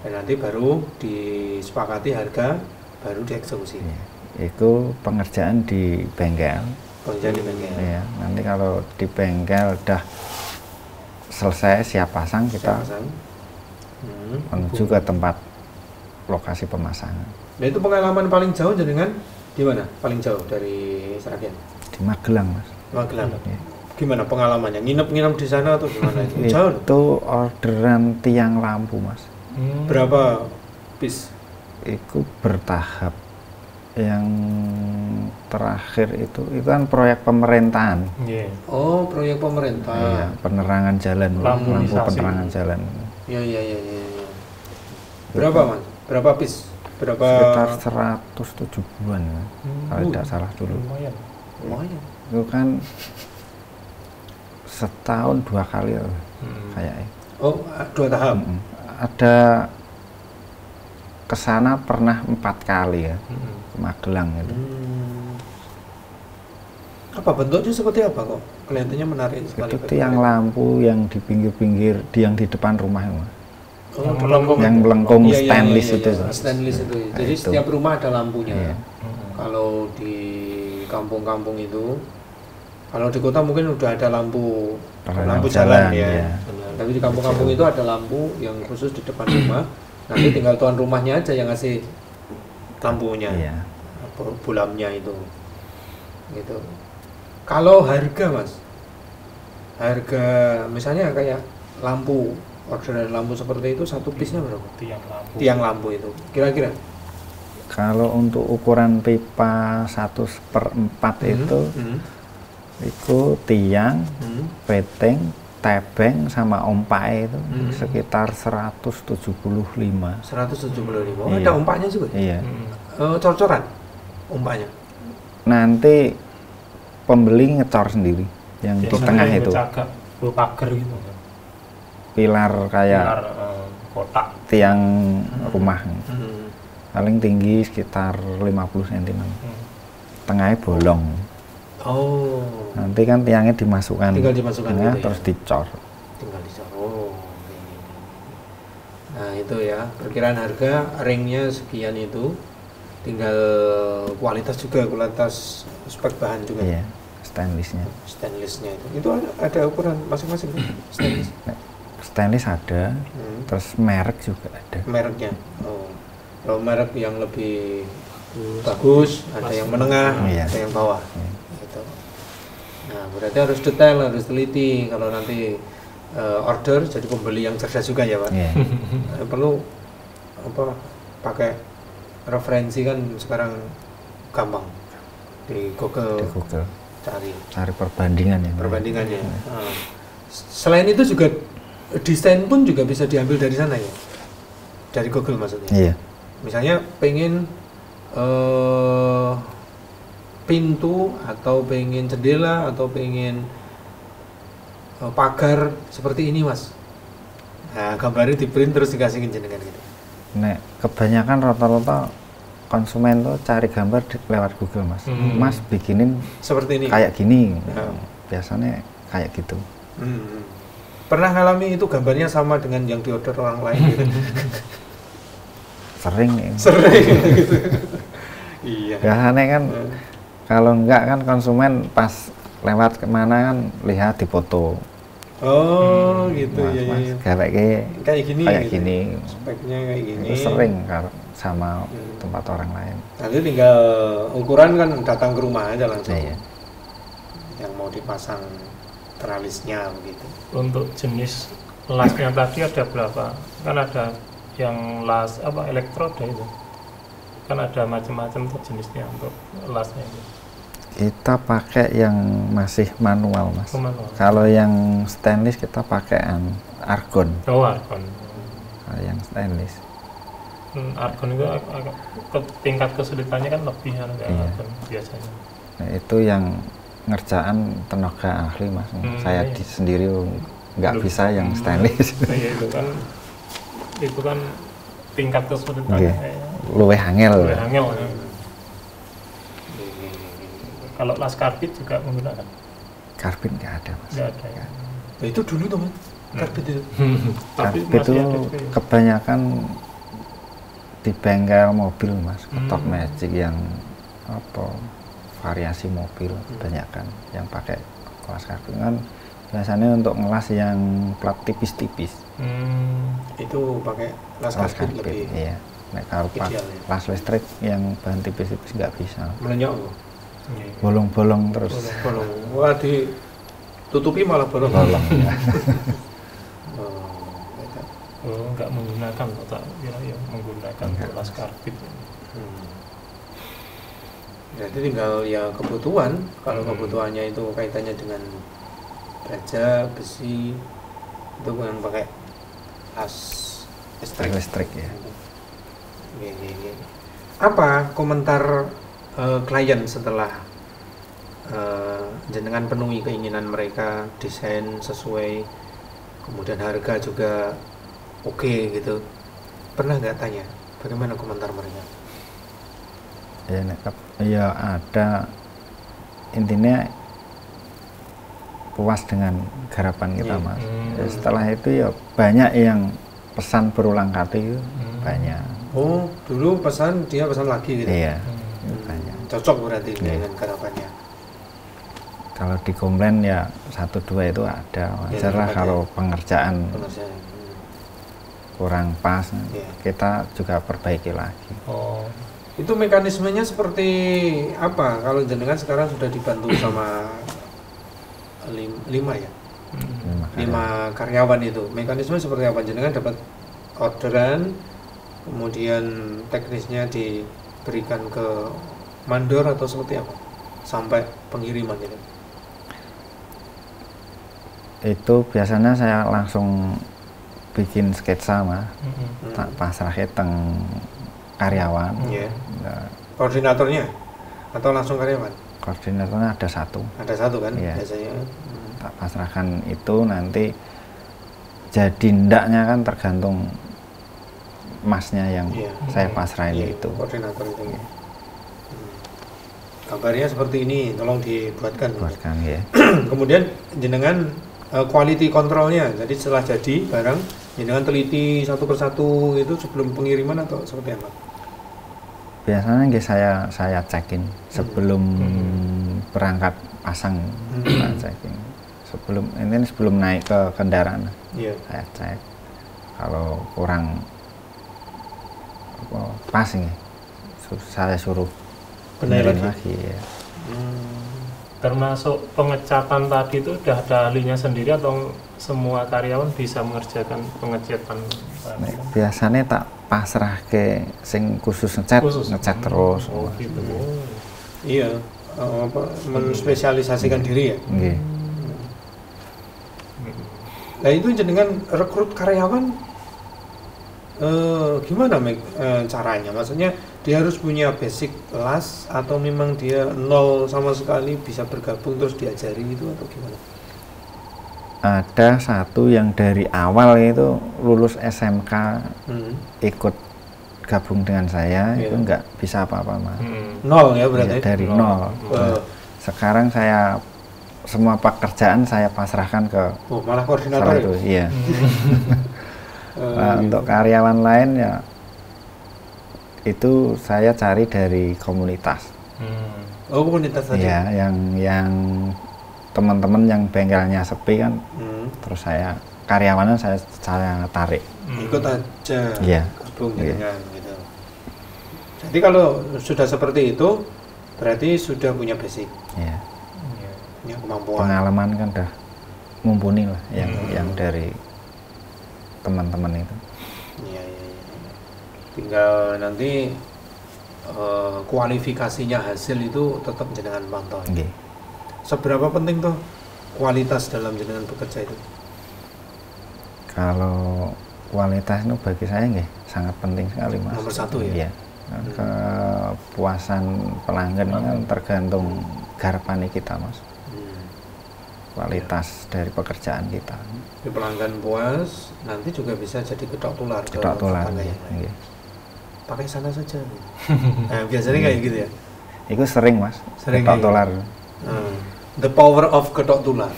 Speaker 2: Dan nanti baru disepakati harga, baru dieksekusi.
Speaker 3: Iya. Itu pengerjaan di bengkel.
Speaker 2: Pengerjaan di bengkel.
Speaker 3: Ya, nanti kalau di bengkel udah selesai siap pasang, kita
Speaker 2: Pasang.
Speaker 3: menuju ke tempat lokasi pemasangan
Speaker 2: Nah itu pengalaman paling jauh jenengan di mana? Paling jauh dari Sragen?
Speaker 3: di Magelang Mas.
Speaker 2: Magelang.
Speaker 3: Iya.
Speaker 2: Gimana pengalamannya? Nginep-nginep di sana atau gimana itu? Jauh.
Speaker 3: Itu orderan tiang lampu Mas.
Speaker 2: Berapa piece?
Speaker 3: Itu bertahap. Yang terakhir itu kan proyek pemerintahan.
Speaker 1: Iya.
Speaker 2: Oh, proyek pemerintah.
Speaker 3: Iya, penerangan jalan, lampu
Speaker 1: Lampuisasi.
Speaker 3: penerangan jalan.
Speaker 2: Iya. Berapa Mas? Berapa piece? Berapa?
Speaker 3: Sekitar 107-an ya, kalau tidak salah dulu.
Speaker 1: Lumayan.
Speaker 2: Lumayan.
Speaker 3: Itu kan setahun 2 kali ya, kayaknya.
Speaker 2: Oh, 2 tahap.
Speaker 3: Ada kesana pernah 4 kali ya, ke Magelang itu.
Speaker 2: Apa bentuknya seperti apa kok? Kelihatannya menarik sekali.
Speaker 3: Itu tiang lampu yang di pinggir-pinggir, yang di depan rumah, Mas.
Speaker 1: Yang melengkung.
Speaker 3: Yang melengkung
Speaker 2: Iya,
Speaker 3: stainless
Speaker 2: iya,
Speaker 3: itu.
Speaker 2: iya. Stainless itu.
Speaker 3: Nah,
Speaker 2: Jadi
Speaker 3: itu.
Speaker 2: setiap rumah ada lampunya.
Speaker 3: Iya.
Speaker 2: Kalau di kampung-kampung itu, kalau di kota mungkin udah ada lampu jalan ya.
Speaker 3: iya.
Speaker 2: Tapi di kampung-kampung itu ada lampu yang khusus di depan rumah. Nanti tinggal tuan rumahnya aja yang ngasih lampunya,
Speaker 3: Iya.
Speaker 2: bulamnya itu. Gitu. Kalau harga Mas, harga misalnya kayak lampu, orderan lampu seperti itu satu piece-nya berapa? Tiang lampu itu, kira-kira?
Speaker 3: Kalau untuk ukuran pipa 1/4 itu tiang, peting, tebeng sama ompaknya itu sekitar 175.
Speaker 2: 175. Oh,
Speaker 3: Iya.
Speaker 2: ada ompaknya juga?
Speaker 3: Iya.
Speaker 2: Cor-coran ompaknya.
Speaker 3: Nanti pembeli ngecor sendiri yang di tengah itu.
Speaker 1: Agak pagar gitu.
Speaker 3: Pilar kayak
Speaker 1: Pilar, kotak.
Speaker 3: tiang rumah. Paling tinggi sekitar 50 cm. Tengahnya bolong.
Speaker 2: Oh.
Speaker 3: Nanti kan tiangnya dimasukkan
Speaker 2: Tinggal dimasukkan
Speaker 3: tengah,
Speaker 2: gitu ya?
Speaker 3: terus dicor.
Speaker 2: Tinggal dicor. Oh. Nah, itu ya. Perkiraan harga ringnya sekian itu. Tinggal kualitas juga, kualitas spek bahan juga.
Speaker 3: Iya, stainlessnya.
Speaker 2: Stainlessnya itu ada ukuran masing-masing kan? Stainless.
Speaker 3: Stainless ada, terus merek juga ada.
Speaker 2: Mereknya. Oh. Kalau merek yang lebih bagus, ada yang menengah,
Speaker 3: Iya.
Speaker 2: ada yang bawah. Gitu. Nah, berarti harus detail, harus teliti. Kalau nanti order jadi pembeli yang cerdas juga ya, Pak.
Speaker 3: Iya.
Speaker 2: Perlu apa? Pakai referensi kan sekarang gampang di Google,
Speaker 3: Di Google
Speaker 2: cari
Speaker 3: perbandingan ya.
Speaker 2: perbandingannya. Nah, selain itu juga desain pun juga bisa diambil dari sana ya, dari Google maksudnya.
Speaker 3: Iya.
Speaker 2: Misalnya pengen pintu atau pengen jendela atau pengen pagar seperti ini Mas. Nah, gambarnya di print terus dikasihin jenengan gitu.
Speaker 3: Nek kebanyakan rata-rata konsumen tuh cari gambar lewat Google, Mas. Mas bikinin
Speaker 2: Seperti ini.
Speaker 3: kayak gini.
Speaker 2: Ya.
Speaker 3: Biasanya kayak gitu.
Speaker 2: Pernah ngalami itu gambarnya sama dengan yang diorder orang lain gitu?
Speaker 3: Sering ya.
Speaker 2: Sering gitu. Iya.
Speaker 3: Biasanya kan kalau enggak kan konsumen pas lewat kemana kan lihat di foto.
Speaker 2: Oh gitu
Speaker 3: Mas,
Speaker 2: ya.
Speaker 3: Mas, kayak
Speaker 2: gini.
Speaker 3: kayak
Speaker 2: gitu.
Speaker 3: gini.
Speaker 2: Speknya kayak gini.
Speaker 3: Itu sering kalau sama tempat orang lain.
Speaker 2: Nanti tinggal ukuran kan datang ke rumah aja langsung.
Speaker 3: Iya.
Speaker 2: Yang mau dipasang tralisnya begitu.
Speaker 1: Untuk jenis lasnya tadi ada berapa? Kan ada yang las apa elektroda itu. Kan ada macam-macam tuh jenisnya untuk lasnya itu.
Speaker 3: Kita pakai yang masih manual, Mas.
Speaker 1: Manual.
Speaker 3: Kalau yang stainless kita pakai argon.
Speaker 1: Oh, argon.
Speaker 3: Kalau yang stainless.
Speaker 1: Argon itu agak tingkat kesulitannya kan lebih dari
Speaker 3: Iya.
Speaker 1: argon biasanya.
Speaker 3: Nah, itu yang ngerjaan tenaga ahli, Mas. Saya
Speaker 1: iya.
Speaker 3: sendiri nggak bisa yang stainless.
Speaker 1: Iya, itu kan tingkat kesulitannya
Speaker 3: Oke. Luwih angel.
Speaker 1: lebih angel. Kalau las karbit juga menggunakan?
Speaker 3: Karbit nggak ada, Mas.
Speaker 1: Nggak ada ya.
Speaker 2: Nah, itu dulu teman. Karbit itu.
Speaker 1: Tapi
Speaker 3: Karbit itu
Speaker 1: masih ada juga ya.
Speaker 3: kebanyakan di bengkel mobil, Mas. Top
Speaker 1: Hmm.
Speaker 3: Magic yang apa variasi mobil kebanyakan yang pakai las karbit kan biasanya untuk ngelas yang plat tipis-tipis.
Speaker 2: Itu pakai las
Speaker 3: Las
Speaker 2: karbit
Speaker 3: karbit,
Speaker 2: lebih
Speaker 3: iya. Nah, kalau
Speaker 2: ideal ya.
Speaker 3: las listrik yang bahan tipis-tipis nggak bisa.
Speaker 2: melenyok loh.
Speaker 1: Iya.
Speaker 3: Bolong-bolong terus.
Speaker 2: Bolong. Wah, ditutupi malah bolong.
Speaker 3: Bolong. Ya.
Speaker 1: Oh, nggak menggunakan tak kira ya menggunakan untuk las karbit.
Speaker 2: Jadi tinggal ya kebutuhan. Kalau kebutuhannya itu kaitannya dengan baja, besi, itu bukan pakai las
Speaker 3: Listrik ya.
Speaker 2: Iya. Apa komentar klien setelah jenengan penuhi keinginan mereka, desain sesuai, kemudian harga juga oke gitu? Pernah nggak tanya bagaimana komentar mereka?
Speaker 3: Ya ada intinya puas dengan garapan kita mas. Ya, setelah itu ya banyak yang pesan berulang kali itu banyak.
Speaker 2: Oh, dulu dia pesan lagi gitu.
Speaker 3: Iya, banyak.
Speaker 2: Cocok berarti dengan garapannya.
Speaker 3: Kalau dikomplain ya 1-2 itu ada, wajar lah kalau pengerjaan kurang pas, kita juga perbaiki lagi.
Speaker 2: Oh, itu mekanismenya seperti apa? Kalau jenengan sekarang sudah dibantu sama 5 ya? 5 karyawan itu, mekanisme seperti apa? Jenengan dapat orderan, kemudian teknisnya diberikan ke mandor atau seperti apa? Sampai pengiriman gitu?
Speaker 3: Itu biasanya saya langsung bikin sketsa mah, tak pasrahke teng karyawan.
Speaker 2: Nah, koordinatornya atau langsung karyawan?
Speaker 3: Koordinatornya ada satu.
Speaker 2: Ada satu kan biasanya.
Speaker 3: Tak pasrahkan itu, nanti jadi ndaknya kan tergantung masnya yang saya pasrahin itu.
Speaker 2: Koordinator itu. Kabarnya seperti ini, tolong dibuatkan.
Speaker 3: Buatkan ya.
Speaker 2: Kemudian jenengan quality controlnya, jadi setelah jadi barang jenengan teliti satu persatu itu sebelum pengiriman atau seperti apa?
Speaker 3: Biasanya saya cekin sebelum berangkat pasang, saya cekin sebelum naik ke kendaraan. Saya cek kalau kurang pas ini, saya suruh benerin lagi ya.
Speaker 1: Termasuk pengecatan tadi itu udah ada ahlinya sendiri atau semua karyawan bisa mengerjakan pengecatan?
Speaker 3: Biasanya tak pasrah ke sing khusus ngecat terus.
Speaker 1: Oh, gitu.
Speaker 2: Iya, menspesialisasikan diri ya. Nah itu jenengan rekrut karyawan gimana caranya? Maksudnya dia harus punya basic las atau memang dia nol sama sekali bisa bergabung terus diajari itu atau gimana?
Speaker 3: Ada satu yang dari awal itu lulus SMK ikut gabung dengan saya, itu nggak bisa apa-apa mas.
Speaker 2: Nol ya berarti?
Speaker 3: Ya, dari nol. Sekarang saya semua pekerjaan saya pasrahkan ke
Speaker 2: malah koordinator
Speaker 3: itu. Iya. Nah, untuk karyawan lain ya itu saya cari dari komunitas.
Speaker 2: Oh, komunitas tadi?
Speaker 3: Ya, yang teman-teman yang bengkelnya sepi kan, terus karyawannya saya tarik.
Speaker 2: Ikut aja, gabung dengan gitu. Jadi kalau sudah seperti itu, berarti sudah punya basic.
Speaker 3: Ya.
Speaker 2: Punya kemampuan.
Speaker 3: Pengalaman kan udah mumpuni lah, yang dari teman-teman itu.
Speaker 2: Iya. Tinggal nanti kualifikasinya hasil itu tetap jenengan pantau. Seberapa penting tuh kualitas dalam jenengan bekerja itu?
Speaker 3: Kalau kualitas itu bagi saya sangat penting sekali mas.
Speaker 2: Nomor 1 ya?
Speaker 3: Iya. Kepuasan pelanggan kan tergantung garapan kita mas. Kualitas dari pekerjaan kita.
Speaker 2: Di pelanggan puas, nanti juga bisa jadi gedok tular.
Speaker 3: Gedok tular. Iya.
Speaker 2: Pakai sana saja. Nah, biasanya kayak gitu ya?
Speaker 3: Itu sering mas.
Speaker 2: Sering
Speaker 3: gedok tular.
Speaker 2: The power of gedok tular.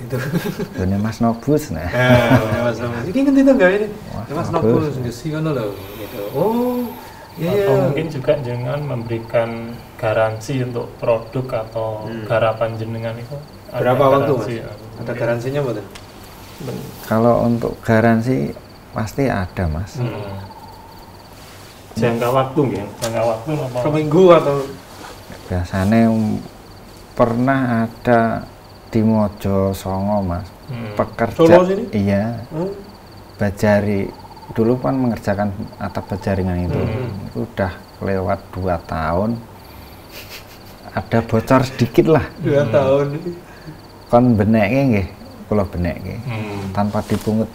Speaker 2: Itu.
Speaker 3: Ini Mas Nobus nah.
Speaker 2: Mas Nobus. Ini ngerti tuh enggak ini? Mas Nobus ngisi ngono lho gitu. Oh, iya.
Speaker 1: Atau mungkin juga jangan memberikan garansi untuk produk atau garapan jenengan itu.
Speaker 2: Berapa waktu mas? Ada garansinya betul?
Speaker 3: Kalau untuk garansi pasti ada mas.
Speaker 1: Jangka waktu ya? Jangka waktu apa?
Speaker 2: Seminggu atau?
Speaker 3: Biasanya pernah ada di Mojo Songo mas, pekerja.
Speaker 2: Solo sini?
Speaker 3: Iya. Bajari dulu kan mengerjakan atap bajaringan itu udah lewat 2 tahun. Ada bocor sedikit lah.
Speaker 2: 2 tahun.
Speaker 3: Kon beneknya nggih, kula benekke. Tanpa dipungut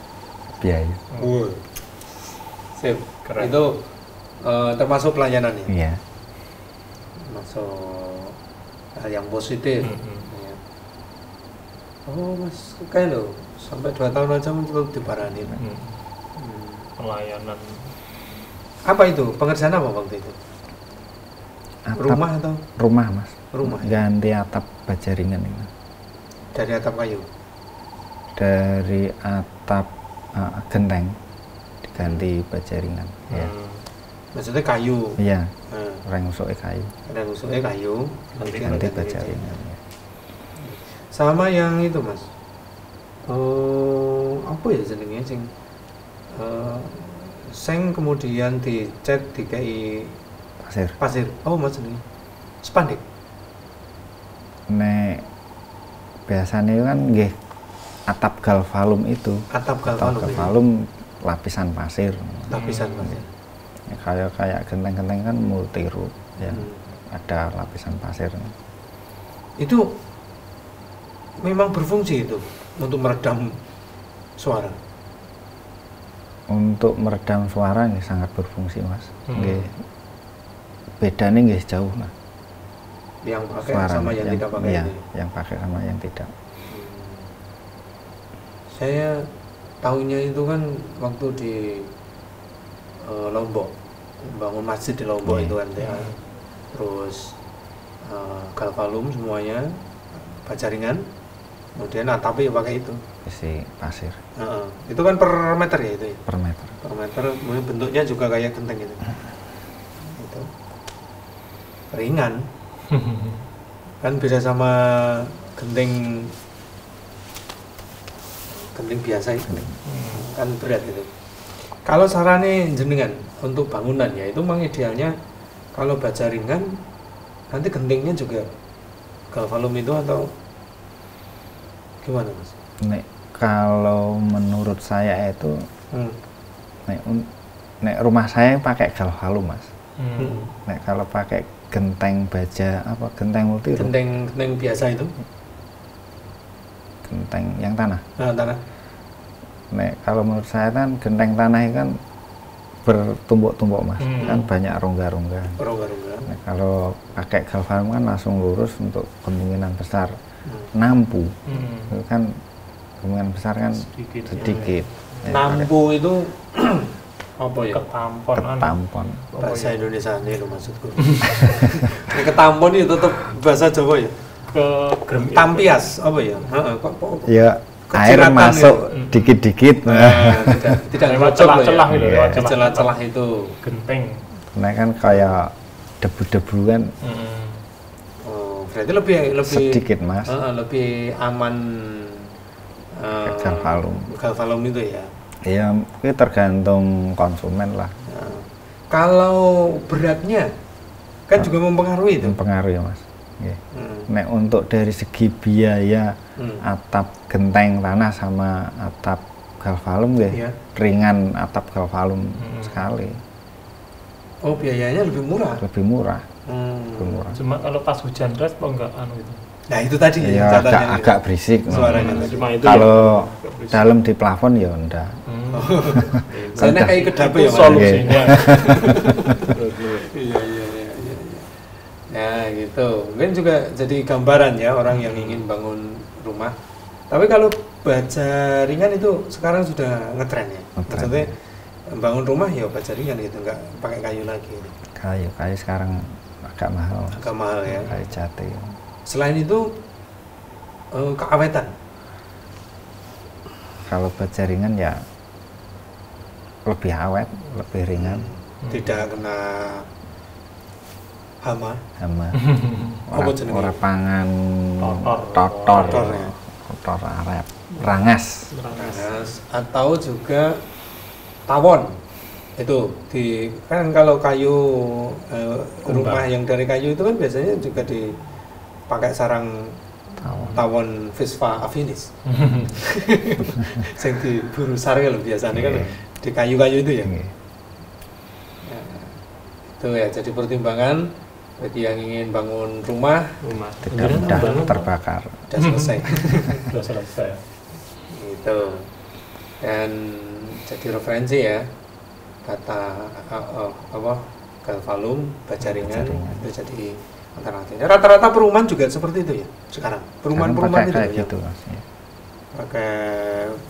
Speaker 3: biaya.
Speaker 2: Sip. Keren. Itu termasuk pelayanannya.
Speaker 3: Iya.
Speaker 2: Masuk hal yang positif. Ya. Oh mas, kayak lo sampai 2 tahun aja tetap diparani.
Speaker 1: Pelayanan.
Speaker 2: Apa itu? Pengerjaan apa waktu itu?
Speaker 3: Atap,
Speaker 2: rumah atau?
Speaker 3: Rumah mas.
Speaker 2: Rumah.
Speaker 3: Ganti atap bajaringan ini.
Speaker 2: Dari atap kayu.
Speaker 3: Dari atap genteng diganti baja ringan. Ya.
Speaker 2: Maksudnya kayu.
Speaker 3: Iya,
Speaker 2: Nah,
Speaker 3: orang usuknya kayu.
Speaker 2: ada usuknya kayu,
Speaker 3: Diganti baja ringan. Ya.
Speaker 2: Sama yang itu mas, apa ya jenengnya sing kemudian dicat dikai pasir. Oh mas jenengnya spandek.
Speaker 3: Nek biasanya kan nggih atap galvalum itu.
Speaker 2: Atap
Speaker 3: Atap
Speaker 2: galvalum.
Speaker 3: galvalum lapisan pasir.
Speaker 2: Lapisan pasir.
Speaker 3: Ya, kayak genteng-genteng kan multi roof ya. Ada lapisan pasir.
Speaker 2: Itu memang berfungsi itu untuk meredam suara.
Speaker 3: Untuk meredam suara nih sangat berfungsi mas. Nggih. Bedanya nggih jauh lah.
Speaker 2: Yang pakai
Speaker 3: Suara
Speaker 2: sama yang tidak pakai.
Speaker 3: Iya,
Speaker 2: ini.
Speaker 3: yang pakai sama yang tidak.
Speaker 2: Saya tahunya itu kan waktu di Lombok, bangun masjid di Lombok itu kan ya. Terus galvalum semuanya, baja ringan, kemudian atapnya pakai itu.
Speaker 3: Isi pasir
Speaker 2: Itu kan per meter ya itu ya?
Speaker 3: per meter.
Speaker 2: Per meter, kemudian bentuknya juga kayak genteng gitu. Itu ringan, kan beda sama genteng biasa itu, kan berat itu. Kalau sarannya jenengan untuk bangunan ya itu memang idealnya kalau baja ringan nanti gentengnya juga galvalum itu atau gimana mas?
Speaker 3: Nek kalau menurut saya itu nek rumah saya pakai galvalum mas. Nek kalau pakai genteng baja genteng multi roof.
Speaker 2: Genteng biasa itu?
Speaker 3: Genteng yang tanah.
Speaker 2: Nah, tanah.
Speaker 3: Nek kalau menurut saya kan genteng tanah itu kan bertumbuk-tumbuk mas, kan banyak rongga-rongga.
Speaker 2: Rongga-rongga.
Speaker 3: Nah, kalau pakai galvalum kan langsung lurus untuk kemungkinan besar nampu. Itu kan kemungkinan besar kan sedikit. Ya,
Speaker 2: nampu itu apa ya?
Speaker 3: Ketampon.
Speaker 2: Bahasa Indonesia ini lo maksudku. Ini ketampon itu tetap bahasa Jawa ya? Tampias apa ya?
Speaker 3: Ya air masuk dikit-dikit.
Speaker 2: Tidak
Speaker 1: lewat celah-celah itu.
Speaker 2: Celah-celah itu
Speaker 1: Genteng.
Speaker 3: Nah kan kayak debu-debu kan.
Speaker 2: Oh, berarti lebih
Speaker 3: sedikit mas.
Speaker 2: Lebih aman galvalum itu ya.
Speaker 3: Iya, itu tergantung konsumen lah.
Speaker 2: Kalau beratnya kan juga mempengaruhi itu.
Speaker 3: Mempengaruhi mas. Nek untuk dari segi biaya atap genteng tanah sama atap galvalum ringan atap galvalum sekali.
Speaker 2: Oh biayanya lebih murah.
Speaker 3: Lebih murah.
Speaker 1: Cuma kalau pas hujan deras apa enggak itu?
Speaker 2: Nah itu tadi
Speaker 3: ya agak berisik
Speaker 2: suaranya.
Speaker 1: Cuma itu
Speaker 3: kalau ya, dalam di plafon ya enggak.
Speaker 2: Soalnya kayak kedap ya
Speaker 1: solusinya.
Speaker 2: Iya. Nah gitu, mungkin juga jadi gambaran ya orang yang ingin bangun rumah. Tapi kalau baja ringan itu sekarang sudah ngetren ya. Maksudnya bangun rumah ya baja ringan gitu, nggak pakai kayu lagi.
Speaker 3: Kayu sekarang agak mahal.
Speaker 2: Agak mahal ya.
Speaker 3: Kayu jati.
Speaker 2: Selain itu keawetan.
Speaker 3: Kalau baja ringan ya lebih awet, lebih ringan.
Speaker 2: Tidak kena hama.
Speaker 3: Ora pangan totor arep rangas
Speaker 2: atau juga tawon. Itu kan kalau kayu rumah yang dari kayu itu kan biasanya juga dipakai sarang tawon Vespa afinis. Yang diburu sarang loh biasanya kan di kayu-kayu itu ya. Itu ya jadi pertimbangan bagi yang ingin bangun rumah
Speaker 3: tidak mudah terbakar.
Speaker 2: Sudah selesai.
Speaker 1: Sudah selesai.
Speaker 2: Gitu. Dan jadi referensi ya kata galvalum, baja ringan itu jadi alternatifnya. Rata-rata perumahan juga seperti itu ya sekarang. Perumahan itu
Speaker 3: kayak
Speaker 2: ya.
Speaker 3: gitu mas. Ya.
Speaker 2: Pakai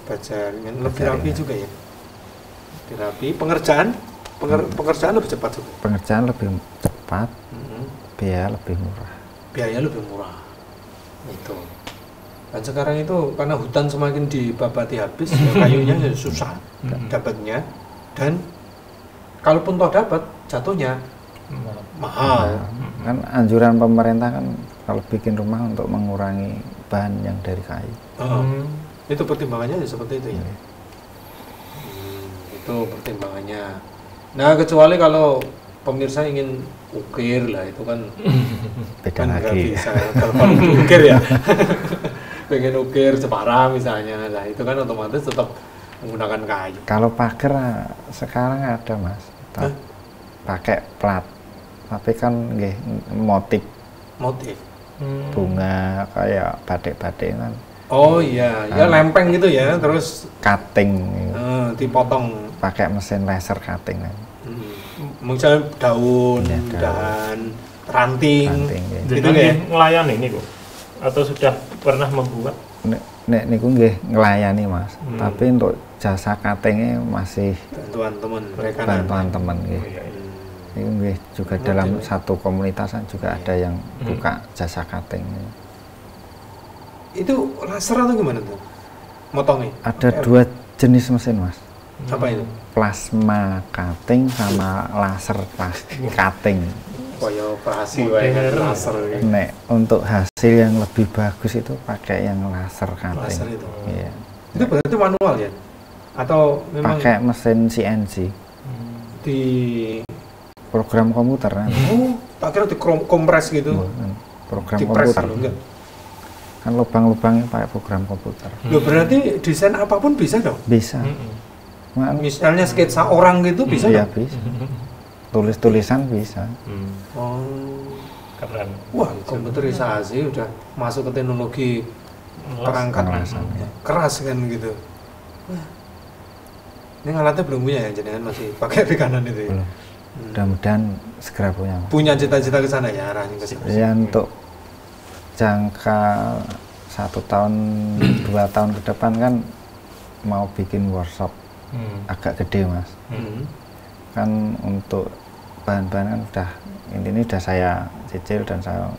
Speaker 2: baja ringan lebih rapi juga ya. Lebih rapi. Pengerjaan lebih cepat juga.
Speaker 3: Pengerjaan lebih cepat, biaya lebih murah.
Speaker 2: Biaya lebih murah. Itu. Dan sekarang itu karena hutan semakin dibabati habis, ya kayunya ya susah dapatnya. Dan kalaupun toh dapat, jatuhnya mahal.
Speaker 3: Kan anjuran pemerintah kan kalau bikin rumah untuk mengurangi bahan yang dari kayu.
Speaker 2: Itu pertimbangannya seperti itu ya. Itu pertimbangannya. Nah, kecuali kalau pemirsa ingin ukir lah, itu kan
Speaker 3: Beda
Speaker 2: kan nggak
Speaker 3: lagi.
Speaker 2: bisa kalau ukir ya. Pengen ukir Jepara misalnya, nah itu kan otomatis tetap menggunakan kayu.
Speaker 3: Kalau pagar sekarang ada mas, pakai plat, tapi kan nggih motif
Speaker 2: Motif.
Speaker 3: bunga kayak batik-batik kan,
Speaker 2: Oh iya, ya lempeng gitu ya, terus
Speaker 3: cutting,
Speaker 2: dipotong.
Speaker 3: pakai mesin laser cutting kan.
Speaker 2: Misalnya daun,
Speaker 3: Ya,
Speaker 2: dan ranting.
Speaker 3: Ranting, ya.
Speaker 1: Jadi
Speaker 2: Gitu ya?
Speaker 1: ngelayani ini kok, atau sudah pernah membuat?
Speaker 3: Nek niku nggih nglayani mas, tapi untuk jasa cuttingnya masih
Speaker 2: Bantuan teman mereka.
Speaker 3: bantuan teman nggih.
Speaker 1: Iya.
Speaker 3: Ini nggih juga dalam satu komunitasan juga ada yang buka jasa cutting.
Speaker 2: Itu laser atau gimana tuh? Motongnya?
Speaker 3: Ada dua jenis mesin mas,
Speaker 2: Apa itu?
Speaker 3: plasma cutting sama laser cutting.
Speaker 2: Koyo operasi wae kan, laser.
Speaker 3: Nek untuk hasil yang lebih bagus itu pakai yang laser cutting.
Speaker 2: Laser itu.
Speaker 3: Iya.
Speaker 2: Itu berarti manual ya? Atau memang
Speaker 3: Pakai mesin CNC,
Speaker 2: di
Speaker 3: program komputer kan.
Speaker 2: tak kira dikompres gitu.
Speaker 3: Bukan, program
Speaker 2: Dipres
Speaker 3: komputer.
Speaker 2: loh, enggak?
Speaker 3: Kan lubang-lubangnya pakai program komputer.
Speaker 2: Loh, berarti desain apapun bisa dong?
Speaker 3: Bisa. Man,
Speaker 2: Misalnya sketsa orang gitu bisa
Speaker 3: iya
Speaker 2: dong?
Speaker 3: bisa. Tulis-tulisan bisa.
Speaker 2: Oh.
Speaker 1: Keren.
Speaker 2: Wah, komputerisasi udah masuk ke teknologi perangkat
Speaker 3: Pengelasan, ya.
Speaker 2: keras kan gitu. Wah. Ini alatnya belum punya ya, jadi masih pakai rekanan itu ya?
Speaker 3: Belum. Mudah-mudahan segera punya. Mas.
Speaker 2: Punya cita-cita ke sana ya, arahnya ke sana.
Speaker 3: Ya untuk jangka 1 tahun 2 tahun ke depan kan mau bikin workshop agak gede mas. Kan untuk bahan-bahan kan intinya udah saya cicil dan saya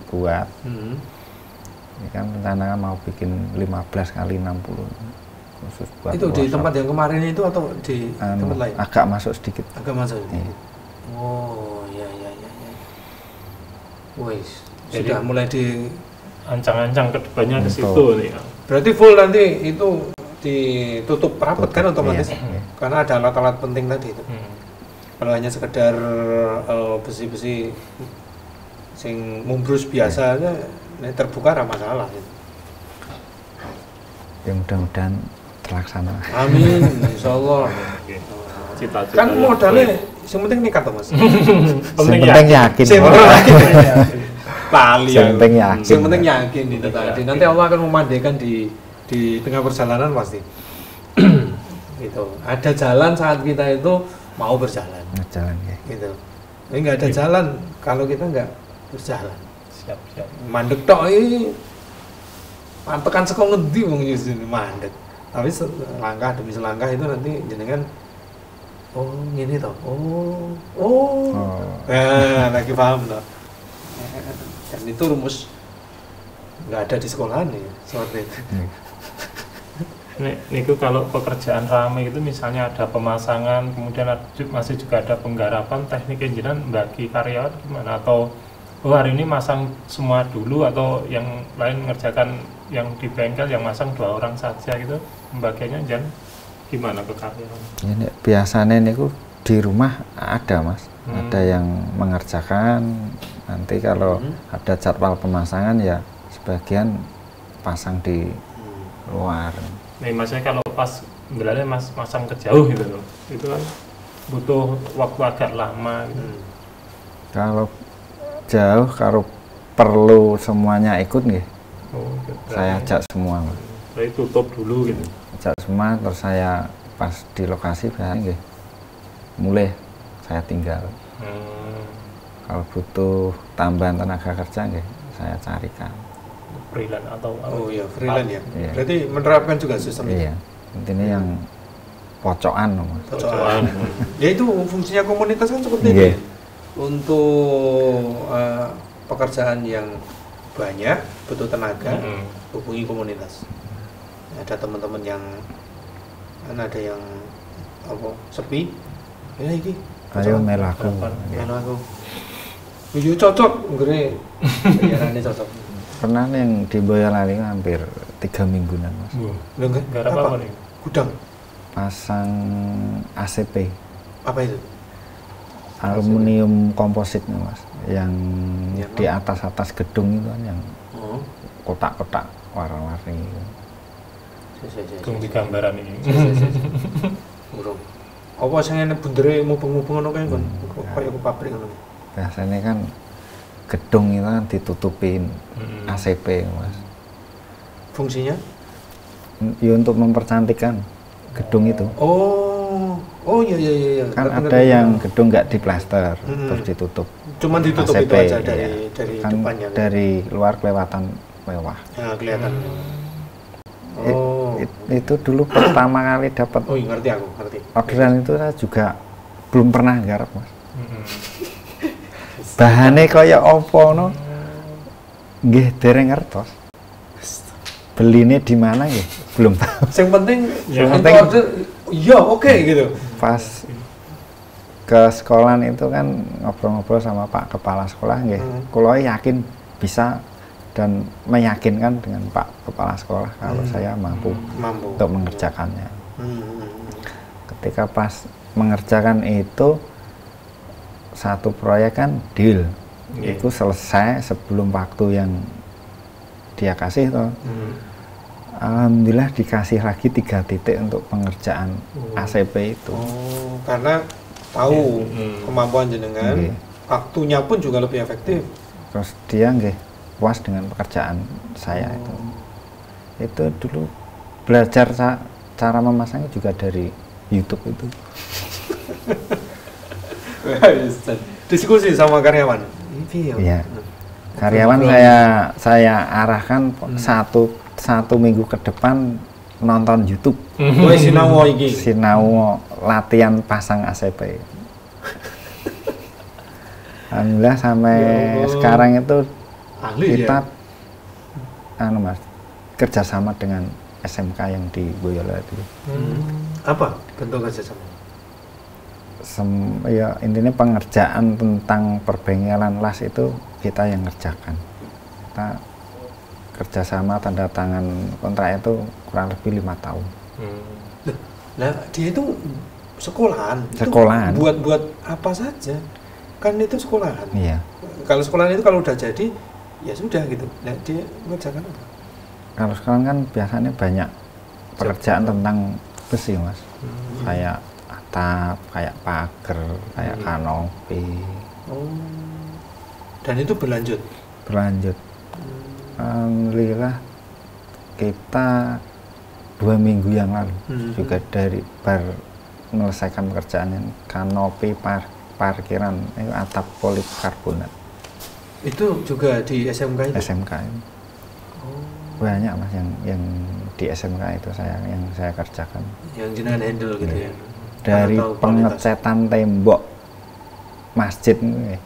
Speaker 3: buat. Ini kan rencana kan mau bikin 15 kali 60 khusus buat
Speaker 2: Itu di
Speaker 3: workshop.
Speaker 2: tempat yang kemarin itu atau di tempat lain?
Speaker 3: Agak masuk sedikit.
Speaker 2: Agak masuk.
Speaker 3: Iya.
Speaker 2: Oh, ya. Wis,
Speaker 1: Jadi-
Speaker 2: sudah mulai di.
Speaker 1: Ancang-ancang kedepannya ke
Speaker 3: Untuk-
Speaker 1: situ nih.
Speaker 2: Berarti full nanti itu ditutup rapat kan
Speaker 3: Tutup,
Speaker 2: otomatis?
Speaker 3: iya.
Speaker 2: Karena ada alat-alat penting tadi itu.
Speaker 1: Hmm.
Speaker 2: Kalau hanya sekedar besi-besi sing mumbrus biasanya terbuka ra masalah gitu.
Speaker 3: Ya mudah-mudahan terlaksana.
Speaker 2: Amin, insyaallah.
Speaker 1: Oke. Cita-cita
Speaker 2: Kan
Speaker 1: yang
Speaker 2: modalnya
Speaker 1: baik.
Speaker 2: yang penting nikat toh Mas.
Speaker 1: Penting
Speaker 3: Yang penting yakin.
Speaker 2: Yang penting yakin. Lali
Speaker 3: Yang
Speaker 2: aku.
Speaker 3: penting yakin.
Speaker 2: Yang penting yakin itu tadi. Nanti Allah akan memandaikan di tengah perjalanan pasti. Gitu. Ada jalan saat kita itu mau berjalan.
Speaker 3: Jalan ya.
Speaker 2: Gitu. Ini nggak ada jalan kalau kita nggak berjalan.
Speaker 1: Siap.
Speaker 2: Mandek tok iki. Tekan saka ngendi wong nyusun mandek. Tapi langkah demi selangkah itu nanti jenengan gini toh. Nah, lagi paham toh. Dan itu rumus nggak ada di sekolahan ya, seperti itu.
Speaker 1: Niku kalau pekerjaan ramai itu misalnya ada pemasangan, kemudian masih juga ada penggarapan, teknik engineer bagi karyawan gimana? Atau hari ini masang semua dulu atau yang lain ngerjakan yang di bengkel yang masang 2 orang saja gitu, pembagiannya Jan gimana ke karyawan?
Speaker 3: Ya, biasanya niku di rumah ada mas, ada yang mengerjakan. Nanti kalau ada jadwal pemasangan ya sebagian pasang di luar.
Speaker 1: Nih maksudnya kalau pas berarti masang ke jauh gitu loh, itu kan butuh waktu agak lama gitu.
Speaker 3: Kalau jauh, kalau perlu semuanya ikut nih,
Speaker 1: Gitu.
Speaker 3: saya ajak semua mas.
Speaker 1: Berarti tutup dulu gitu.
Speaker 3: Ajak semua, terus saya pas di lokasi biasanya nggih, mulai saya tinggal. Kalau butuh tambahan tenaga kerja nggih, saya carikan.
Speaker 1: Freelance atau
Speaker 2: Oh iya, freelance ya.
Speaker 3: Iya.
Speaker 2: Berarti menerapkan juga sistem itu.
Speaker 3: Iya, intinya yang pocokan loh mas.
Speaker 2: Pocokan. Ya itu fungsinya komunitas kan seperti itu.
Speaker 3: Iya.
Speaker 2: Ya. Untuk pekerjaan yang banyak butuh tenaga,
Speaker 4: hubungi komunitas. Ada teman-teman yang kan ada yang apa sepi, ya iki
Speaker 3: ayo melaku.
Speaker 4: melu aku. Yo cocok, nggone bayarane cocok.
Speaker 3: Pernah yang di Boyolali hampir 3 mingguan mas.
Speaker 4: Lho enggak?
Speaker 1: Garap apa nih?
Speaker 4: Gudang.
Speaker 3: Pasang ACP,
Speaker 4: Apa itu?
Speaker 3: aluminium komposit nih mas, yang
Speaker 4: Ya,
Speaker 3: di atas gedung itu kan yang
Speaker 4: Oh.
Speaker 3: kotak-kotak warna-warni gitu.
Speaker 1: Tunggu di gambaran ini.
Speaker 4: Urung. Apa sing ngene bundere mubeng-mubeng ngono kae kon? Kayak ke pabrik ngono.
Speaker 3: Biasanya kan gedung itu kan ditutupin ACP mas.
Speaker 4: Fungsinya?
Speaker 3: Ya untuk mempercantikkan gedung itu.
Speaker 4: Oh iya.
Speaker 3: Kan
Speaker 4: Ngerti,
Speaker 3: ada
Speaker 4: ngerti.
Speaker 3: yang gedung nggak diplaster,
Speaker 4: Mm-mm.
Speaker 3: terus ditutup
Speaker 4: Cuman ditutup
Speaker 3: ACP,
Speaker 4: itu aja
Speaker 3: iya.
Speaker 4: dari
Speaker 3: Kan
Speaker 4: depannya.
Speaker 3: dari luar kelewatan mewah.
Speaker 4: Ya, kelihatan.
Speaker 3: It-
Speaker 4: Oh.
Speaker 3: Itu dulu pertama kali dapat
Speaker 4: Oh, iya, ngerti aku, ngerti.
Speaker 3: orderan itu saya juga belum pernah garap mas. Bahannya kaya opo no, nggih dereng ngertos. Beline di mana nggih belum tahu.
Speaker 4: Yang penting
Speaker 3: Yang
Speaker 4: itu
Speaker 3: penting-
Speaker 4: order, iya oke gitu.
Speaker 3: Pas ke sekolah itu kan ngobrol-ngobrol sama Pak Kepala Sekolah nggih. Kulo yakin bisa dan meyakinkan dengan Pak Kepala Sekolah kalau saya mampu
Speaker 4: Mampu.
Speaker 3: untuk mengerjakannya.
Speaker 4: Hmm.
Speaker 3: Ketika pas mengerjakan itu satu proyek kan deal,
Speaker 1: Iya.
Speaker 3: itu selesai sebelum waktu yang dia kasih toh. Alhamdulillah dikasih lagi 3 titik untuk pengerjaan ACP itu.
Speaker 4: Oh, karena tahu kemampuan jenengan,
Speaker 3: Nggih.
Speaker 4: waktunya pun juga lebih efektif.
Speaker 3: Terus dia nggih puas dengan pekerjaan saya itu. Itu dulu belajar cara memasangnya juga dari YouTube itu.
Speaker 4: Diskusi sama karyawan.
Speaker 3: Iya. Karyawan saya arahkan satu minggu ke depan nonton YouTube.
Speaker 4: Kowe sinau iki.
Speaker 3: Sinau latihan pasang ACP. Alhamdulillah sampai
Speaker 4: Ya Allah.
Speaker 3: sekarang itu
Speaker 4: Ahli
Speaker 3: kita
Speaker 4: ya.
Speaker 3: mas kerjasama dengan SMK yang di Boyolali itu.
Speaker 4: Apa bentuk kerjasama?
Speaker 3: Ya intinya pengerjaan tentang perbengkelan las itu kita yang ngerjakan. Kita kerjasama tanda tangan kontrak itu kurang lebih 5 tahun.
Speaker 4: Nah, dia itu sekolahan.
Speaker 3: Sekolahan.
Speaker 4: Itu buat apa saja? Kan itu sekolahan.
Speaker 3: Iya.
Speaker 4: Kalau sekolahan itu kalau udah jadi, ya sudah gitu. Nah, dia mengerjakan apa?
Speaker 3: Kalau sekarang kan biasanya banyak pekerjaan tentang besi mas, kayak atap, kayak pagar, kayak kanopi.
Speaker 4: Oh. Dan itu berlanjut.
Speaker 3: Berlanjut. Alhamdulillah kita 2 minggu yang lalu juga dari menyelesaikan pekerjaan yang kanopi parkiran itu atap polikarbonat.
Speaker 4: Itu juga di SMK itu.
Speaker 3: SMK itu. Banyak mas yang di SMK itu yang saya kerjakan.
Speaker 4: Yang jenengan handle gitu ya.
Speaker 3: Dari
Speaker 4: Karena tahu
Speaker 3: pengecetan tembok masjid ini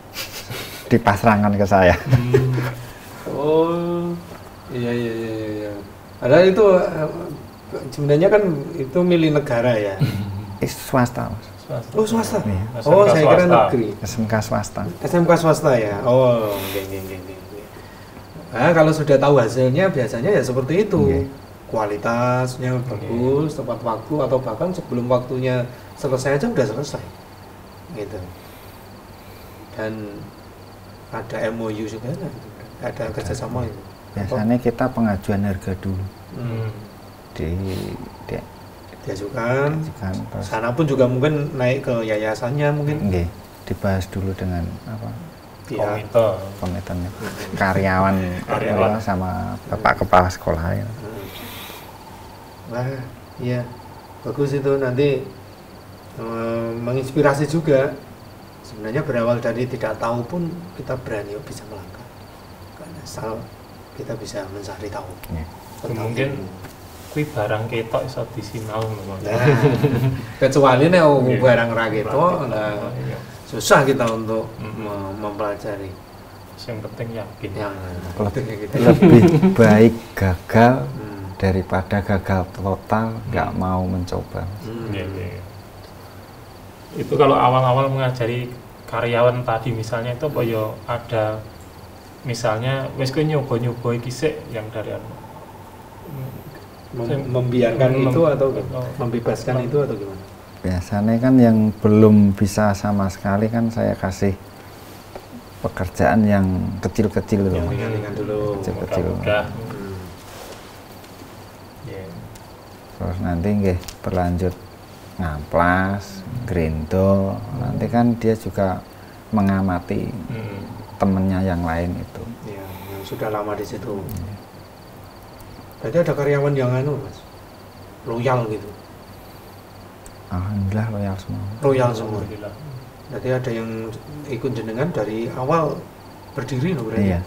Speaker 3: dipasrahkan ke saya.
Speaker 4: Oh, iya. Padahal itu sebenarnya kan itu milik negara ya.
Speaker 3: Swasta mas.
Speaker 4: Oh, swasta.
Speaker 3: Iya.
Speaker 4: Oh,
Speaker 1: SMK
Speaker 4: saya kira
Speaker 1: swasta.
Speaker 4: negeri.
Speaker 3: SMK swasta.
Speaker 4: SMK swasta ya. Oh, geng. Nah, kalau sudah tahu hasilnya biasanya ya seperti itu.
Speaker 3: Oke.
Speaker 4: Kualitasnya bagus, tepat waktu atau bahkan sebelum waktunya selesai aja udah selesai. Gitu. Dan ada MOU juga kan? Ada kerjasama itu.
Speaker 3: Biasanya kita pengajuan harga dulu
Speaker 4: Diajukan.
Speaker 3: kan terus
Speaker 4: Sana pun juga mungkin naik ke yayasannya mungkin.
Speaker 3: nggih, dibahas dulu dengan apa
Speaker 4: Pihak.
Speaker 3: komitennya karyawan sama bapak kepala sekolah ya.
Speaker 4: Wah, iya. Bagus itu nanti menginspirasi juga. Sebenarnya berawal dari tidak tahu pun kita berani bisa melangkah. Karena asal kita bisa mencari tahu.
Speaker 3: Iya.
Speaker 4: Tentang
Speaker 1: Mungkin
Speaker 4: ilmu.
Speaker 1: kui barang ketok iso disinau ngono.
Speaker 4: Nah, kecuali nek
Speaker 1: Iya.
Speaker 4: barang ra ketok, nah
Speaker 1: Iya.
Speaker 4: susah kita untuk mempelajari.
Speaker 1: Yang penting yakin.
Speaker 4: Ya,
Speaker 3: Lebih,
Speaker 4: gitu.
Speaker 3: lebih baik gagal
Speaker 4: Hmm.
Speaker 3: daripada gagal total nggak mau mencoba.
Speaker 4: Hmm.
Speaker 1: Iya, iya. Itu kalau awal-awal mengajari karyawan tadi misalnya itu apa ya ada misalnya wis kowe nyoba-nyoba iki sik yang dari
Speaker 4: Membiarkan itu atau
Speaker 1: Oh.
Speaker 4: membebaskan itu atau gimana?
Speaker 3: Biasanya kan yang belum bisa sama sekali kan saya kasih pekerjaan yang kecil-kecil
Speaker 4: Yang
Speaker 3: loh.
Speaker 4: ringan-ringan dulu.
Speaker 3: Kecil-kecil.
Speaker 1: Mudah.
Speaker 4: Hmm.
Speaker 1: Ya.
Speaker 3: Terus nanti nggih berlanjut ngamplas, grindol. Nanti kan dia juga mengamati temennya yang lain itu.
Speaker 4: Ya, yang sudah lama di situ. Berarti ada karyawan yang Mas, loyal gitu,
Speaker 3: Alhamdulillah loyal semua.
Speaker 4: loyal semua.
Speaker 1: Alhamdulillah.
Speaker 4: Berarti ada yang ikut jenengan dari awal berdiri loh berarti.
Speaker 3: Iya.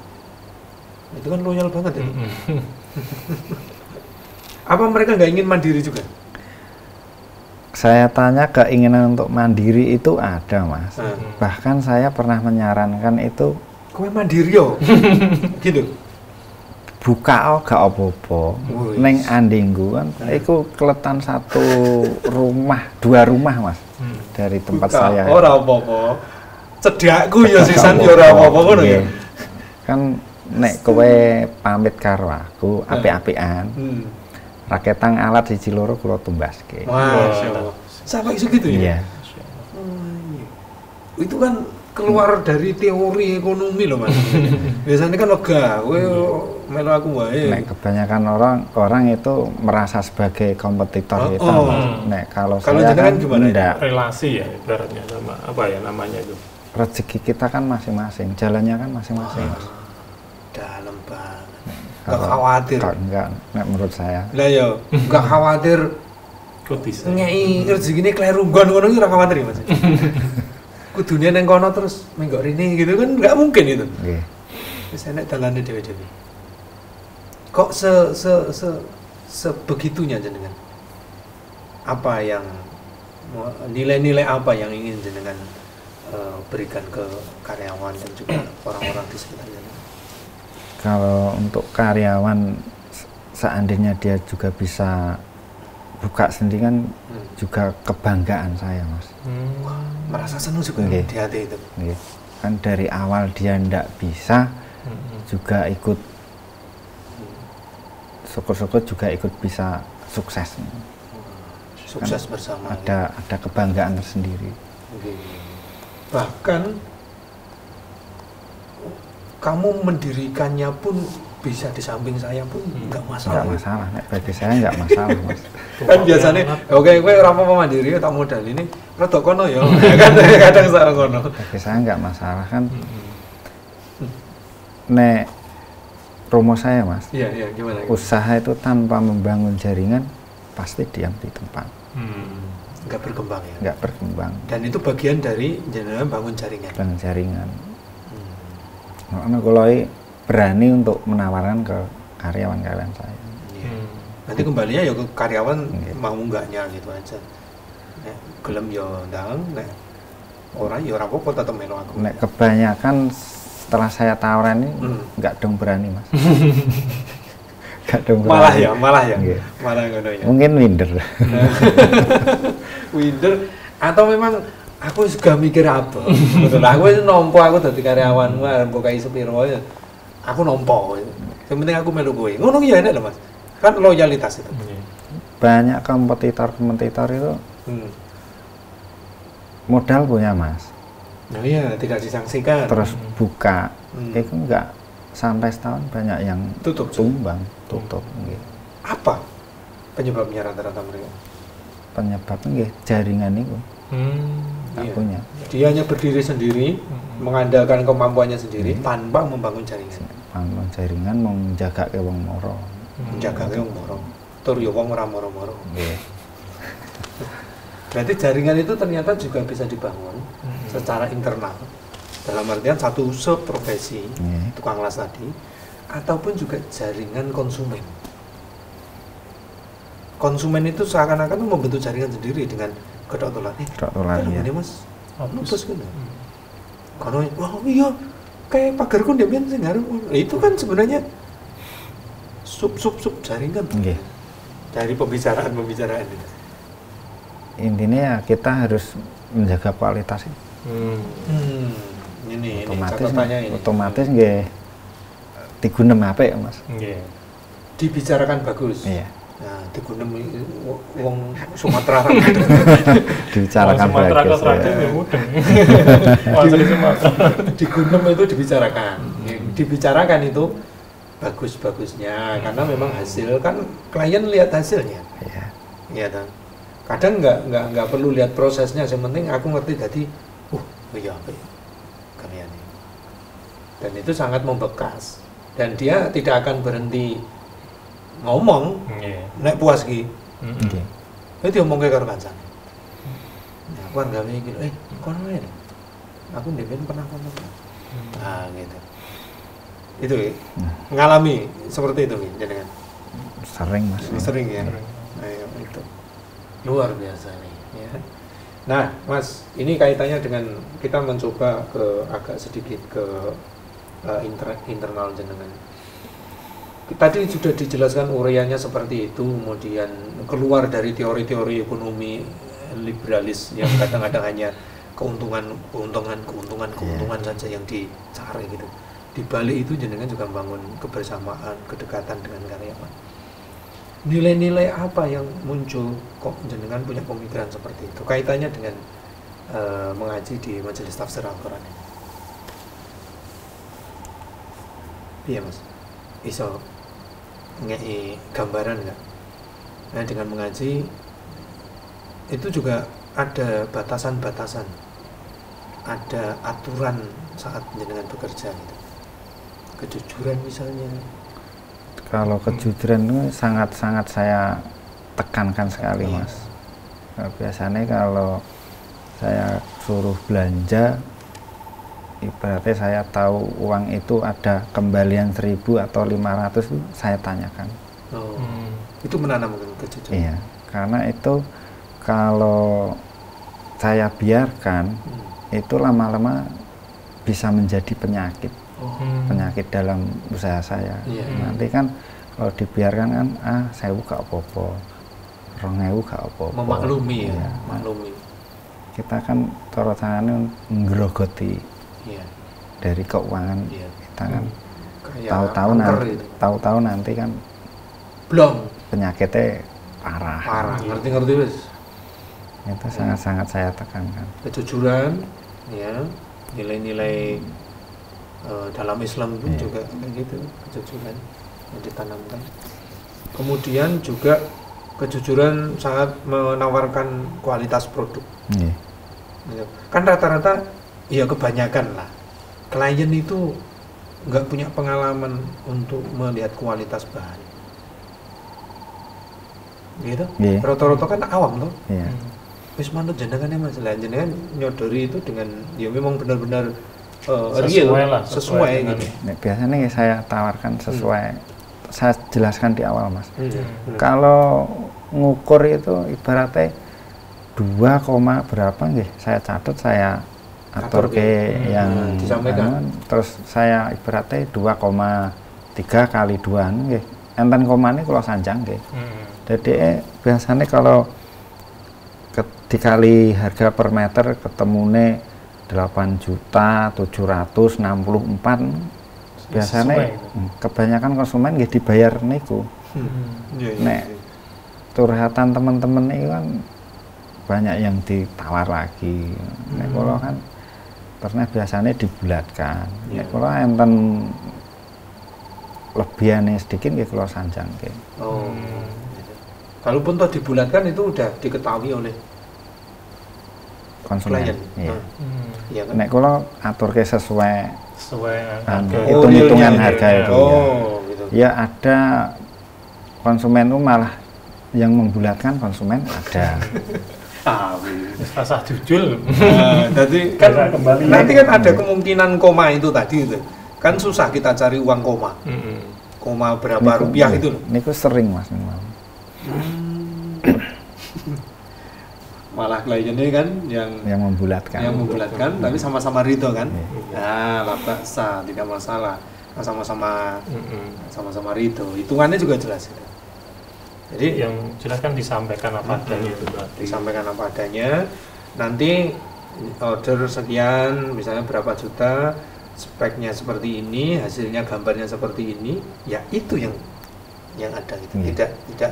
Speaker 4: Itu kan loyal banget ya.
Speaker 1: Mm-mm.
Speaker 4: Apa mereka nggak ingin mandiri juga?
Speaker 3: Saya tanya keinginan untuk mandiri itu ada, Mas.
Speaker 4: Nah,
Speaker 3: Bahkan saya pernah menyarankan itu
Speaker 4: kowe mandiri yo. Gitu.
Speaker 3: buka gak apa-apa.
Speaker 4: Wih.
Speaker 3: Neng andingku kan iku keletan satu rumah, 2 rumah, Mas.
Speaker 1: Hmm.
Speaker 3: Dari tempat
Speaker 4: Buka,
Speaker 3: saya.
Speaker 4: ora apa-apa. Cedakku ya
Speaker 3: Gak
Speaker 4: sisan ya ora apa-apa ngono ya.
Speaker 3: Nggih. Kan nek kowe pamit karo aku apik-apikan,
Speaker 4: Hmm.
Speaker 3: raketang alat siji loro kula tumbaske.
Speaker 4: Masya Allah. Sampai segitu ya?
Speaker 3: Iya.
Speaker 4: Oh, iya. Itu kan keluar dari teori ekonomi loh Mas. Biasanya kan lega, kowe melu aku wae.
Speaker 3: Nek kebanyakan orang itu merasa sebagai kompetitor kita.
Speaker 4: Oh.
Speaker 3: Mas. Nek kalau
Speaker 4: Kalau
Speaker 3: saya
Speaker 4: jenengan
Speaker 3: kan
Speaker 4: gimana?
Speaker 3: enggak.
Speaker 1: Relasi ya ibaratnya sama apa ya namanya itu.
Speaker 3: Rezeki kita kan masing-masing, jalannya kan masing-masing. Mas.
Speaker 4: Dalam banget. Gak khawatir.
Speaker 3: Enggak, nek menurut saya.
Speaker 4: Lah ya, gak khawatir
Speaker 1: Kok bisa?
Speaker 4: ngei rezekine kleru nggon ngono iki ora khawatir ya Mas. Kudune neng kono terus menggok rene gitu kan nggak mungkin itu.
Speaker 3: Nggih.
Speaker 4: Wis enek dalane dhewe-dhewe. Kok sebegitunya jenengan? Apa yang nilai-nilai apa yang ingin jenengan berikan ke karyawan dan juga orang-orang di sekitar jenengan?
Speaker 3: Kalau untuk karyawan seandainya dia juga bisa buka sendiri kan juga kebanggaan saya, Mas.
Speaker 4: Merasa senang juga
Speaker 3: Nggih.
Speaker 4: di hati itu.
Speaker 3: Nggih. Kan dari awal dia ndak bisa juga ikut syukur-syukur juga ikut bisa sukses.
Speaker 4: Sukses bersama.
Speaker 3: Ada kebanggaan tersendiri.
Speaker 4: Oke. Bahkan kamu mendirikannya pun bisa di samping saya pun nggak masalah.
Speaker 3: Enggak masalah, nek bagi saya enggak masalah, Mas.
Speaker 4: Kan biasanya oke kowe ora apa-apa mandiri tak modal ini rada kono ya. Kan kadang sak kono.
Speaker 3: Bagi saya enggak masalah kan. Nek rumus saya, Mas,
Speaker 4: Iya, iya gimana?
Speaker 3: usaha itu tanpa membangun jaringan pasti diam di tempat,
Speaker 4: Nggak berkembang ya.
Speaker 3: enggak berkembang
Speaker 4: Dan itu bagian dari jenengan bangun jaringan.
Speaker 3: dengan jaringan. Makanya kalau berani untuk menawarkan ke karyawan-karyawan saya.
Speaker 4: Iya. Nanti kembalinya ya ke karyawan
Speaker 3: Iya.
Speaker 4: mau enggaknya gitu aja. Nek gelem ya ndang, nek ora ya ora apa-apa tetep melu aku.
Speaker 3: Nek kebanyakan setelah saya tawaran ini enggak dong berani, Mas. Enggak dong berani.
Speaker 4: Malah ya.
Speaker 3: Nggih.
Speaker 4: Malah ngono ya.
Speaker 3: Mungkin minder.
Speaker 4: Winder atau memang aku juga mikir apa? Betul lah, aku wis nampa aku dadi karyawanmu arep kok kai sepiro ya. Aku nampa. Yang penting aku melu kowe. Ngono ya enak lho, Mas. Kan loyalitas itu.
Speaker 3: Banyak kompetitor itu modal punya, Mas.
Speaker 4: Nah iya, tidak disangsikan.
Speaker 3: Terus buka,
Speaker 4: Hmm.
Speaker 3: itu enggak sampai setahun banyak yang
Speaker 4: Tutup.
Speaker 3: tumbang, tutup. Nggih.
Speaker 4: Apa penyebabnya rata-rata mereka?
Speaker 3: Penyebabnya nggih jaringan itu enggak
Speaker 4: Iya.
Speaker 3: punya.
Speaker 4: Dia hanya berdiri sendiri, mengandalkan kemampuannya sendiri tanpa membangun jaringan.
Speaker 3: Bangun jaringan menjaga ke wong moro.
Speaker 4: Menjaga wong moro. Tur yo wong ora moro-moro.
Speaker 3: Nggih.
Speaker 4: Berarti jaringan itu ternyata juga bisa dibangun secara internal. Dalam artian satu subprofesi,
Speaker 3: Nggih.
Speaker 4: tukang las tadi, ataupun juga jaringan konsumen. Konsumen itu seakan-akan membentuk jaringan sendiri dengan kedok tular.
Speaker 3: Kedok tular, iya.
Speaker 4: Ini Mas, lupus kan? Karena, wah iya, kayak pagarku ndemben sing ngaruh. Itu kan sebenarnya sub jaringan
Speaker 3: Nggih.
Speaker 4: dari pembicaraan itu.
Speaker 3: Intinya ya kita harus menjaga kualitas itu.
Speaker 4: Ini
Speaker 3: Otomatis
Speaker 4: catatannya ini.
Speaker 3: otomatis nggih digunem apik Mas.
Speaker 1: Nggih.
Speaker 4: Dibicarakan bagus.
Speaker 3: Iya.
Speaker 4: Nah, digunem wong Sumatera
Speaker 3: Dibicarakan
Speaker 1: Sumatera
Speaker 3: bagus.
Speaker 1: Selatan
Speaker 3: Ya.
Speaker 1: ya mudeng. Asli Sumatera.
Speaker 4: digunem itu dibicarakan. Dibicarakan itu bagus-bagusnya karena memang hasil kan klien lihat hasilnya.
Speaker 3: Iya.
Speaker 4: Iya kan. Kadang nggak perlu lihat prosesnya, yang penting aku ngerti tadi. Iya apa ya? Karyanya. Dan itu sangat membekas. Dan dia tidak akan berhenti ngomong
Speaker 1: Nggih.
Speaker 4: nek puas ki.
Speaker 3: Nggih.
Speaker 4: Itu diomongke karo kancane. Nah, aku kan gawe iki lho, kono ae. Aku ndek pernah ngomong. Nah, gitu. Itu ya. Ngalami seperti itu jenengan.
Speaker 3: Sering Mas.
Speaker 4: Sering ya. Ayo itu. Luar biasa nih ya. Nah, Mas, ini kaitannya dengan kita mencoba agak sedikit ke internal jenengan. Tadi sudah dijelaskan uraiannya seperti itu, kemudian keluar dari teori-teori ekonomi liberalis yang kadang-kadang hanya keuntungan saja yang dicari gitu. Di balik itu jenengan juga membangun kebersamaan, kedekatan dengan karyawan. Nilai-nilai apa yang muncul kok jenengan punya pemikiran seperti itu? Kaitannya dengan mengaji di Majelis Tafsir Al-Quran ini. Iya Mas, iso ngei gambaran nggak? Nah dengan mengaji itu juga ada batasan-batasan, ada aturan saat jenengan bekerja gitu. Kejujuran misalnya.
Speaker 3: Kalau kejujuran itu sangat-sangat saya tekankan sekali
Speaker 4: Iya.
Speaker 3: Mas. Biasanya kalau saya suruh belanja, ibaratnya saya tahu uang itu ada kembalian 1.000 atau 500 itu saya tanyakan.
Speaker 4: Oh, itu menanam kejujuran.
Speaker 3: Iya, karena itu kalau saya biarkan itu lama-lama bisa menjadi penyakit. Penyakit dalam usaha saya.
Speaker 4: Iya.
Speaker 3: Nanti kan kalau dibiarkan kan saya gak apa-apa, 2.000 gak apa-apa.
Speaker 4: Memaklumi ya,
Speaker 3: Iya.
Speaker 4: maklumi.
Speaker 3: Kita kan cara tangannya ngerogoti
Speaker 4: Iya.
Speaker 3: dari keuangan
Speaker 4: Iya.
Speaker 3: kita kan
Speaker 4: Kayak
Speaker 3: tahu-tahu
Speaker 4: kanker
Speaker 3: nanti
Speaker 4: gitu.
Speaker 3: tahu-tahu nanti kan
Speaker 4: Blong,
Speaker 3: penyakitnya parah.
Speaker 4: parah. Ngerti-ngerti wis.
Speaker 3: Itu sangat-sangat saya tekankan.
Speaker 4: Kejujuran, ya, nilai-nilai dalam Islam pun
Speaker 3: Iya.
Speaker 4: juga kayak gitu, kejujuran yang ditanamkan. Kemudian juga kejujuran sangat menawarkan kualitas produk.
Speaker 3: Iya.
Speaker 4: Gitu. Kan rata-rata ya kebanyakan lah klien itu nggak punya pengalaman untuk melihat kualitas bahan gitu.
Speaker 3: Iya.
Speaker 4: Rata-rata kan awam tuh
Speaker 3: Iya.
Speaker 4: wis manut jenengan ya Mas, lah jenengan nyodori itu dengan ya memang benar-benar
Speaker 1: Sesuai
Speaker 4: real
Speaker 1: lah,
Speaker 4: sesuai
Speaker 1: dengan
Speaker 4: gitu.
Speaker 3: Nah, biasanya saya tawarkan sesuai saya jelaskan di awal Mas. Kalau ngukur itu ibaratnya 2, berapa nggih saya catat saya atur ke yang
Speaker 4: disampaikan.
Speaker 3: terus saya ibaratnya 2,3 kali 2 nggih enten komane kula sanjang nggih. Jadi biasanya kalau dikali harga per meter ketemune 8.764.000 biasanya kebanyakan konsumen nggih dibayar niku.
Speaker 4: Iya, iya,
Speaker 3: Nek
Speaker 4: iya.
Speaker 3: curhatan teman-teman ini kan banyak yang ditawar lagi. Nek kula kan pernah biasanya dibulatkan. Nek kula enten lebihane sedikit nggih kula sanjang nggih.
Speaker 4: Oh. Gitu. Kalaupun toh dibulatkan itu udah diketahui oleh
Speaker 3: Konsumen.
Speaker 4: klien.
Speaker 3: Iya.
Speaker 4: Iya kan?
Speaker 3: Nek kula aturke sesuai
Speaker 1: harga.
Speaker 3: hitung-hitungan
Speaker 4: realnya.
Speaker 3: harga itu.
Speaker 4: Oh, gitu.
Speaker 3: Ya ada konsumen itu malah yang membulatkan konsumen ada.
Speaker 1: Rasa jujur.
Speaker 4: Nah, jadi kan
Speaker 1: Bisa kembali.
Speaker 4: nanti kan ada kemungkinan koma itu tadi itu. Kan susah kita cari uang koma. Koma berapa rupiah itu loh.
Speaker 3: Niku sering Mas.
Speaker 4: Malah kliennya kan yang
Speaker 3: membulatkan.
Speaker 4: membulatkan, tapi sama-sama ridho kan.
Speaker 3: Iya.
Speaker 4: Nah, la ba'sa, tidak masalah. Nah, sama-sama ridho. Hitungannya juga jelas. Ya. Jadi
Speaker 1: yang jelas kan disampaikan apa adanya itu berarti.
Speaker 4: disampaikan apa adanya. Nanti order sekian, misalnya berapa juta, speknya seperti ini, hasilnya gambarnya seperti ini, ya itu yang ada gitu.
Speaker 3: Iya.
Speaker 4: Tidak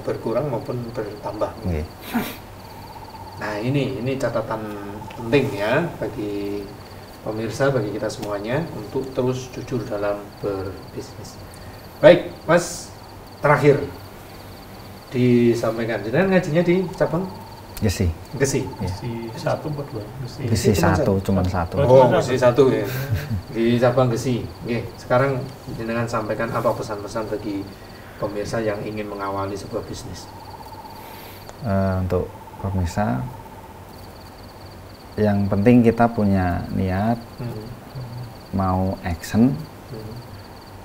Speaker 4: berkurang maupun bertambah.
Speaker 3: Iya.
Speaker 4: Nah, ini catatan penting ya bagi pemirsa, bagi kita semuanya untuk terus jujur dalam berbisnis. Baik, Mas, terakhir disampaikan, jenengan ngajinya di cabang
Speaker 3: Gesi.
Speaker 4: Gesi.
Speaker 1: Si satu buat dua.
Speaker 3: Gesi satu, cuma satu.
Speaker 4: Oh, Gesi satu ya. Di cabang Gesi. Oke, sekarang jenengan sampaikan apa pesan-pesan bagi pemirsa yang ingin mengawali sebuah bisnis.
Speaker 3: Untuk pemirsa, yang penting kita punya niat, mau action,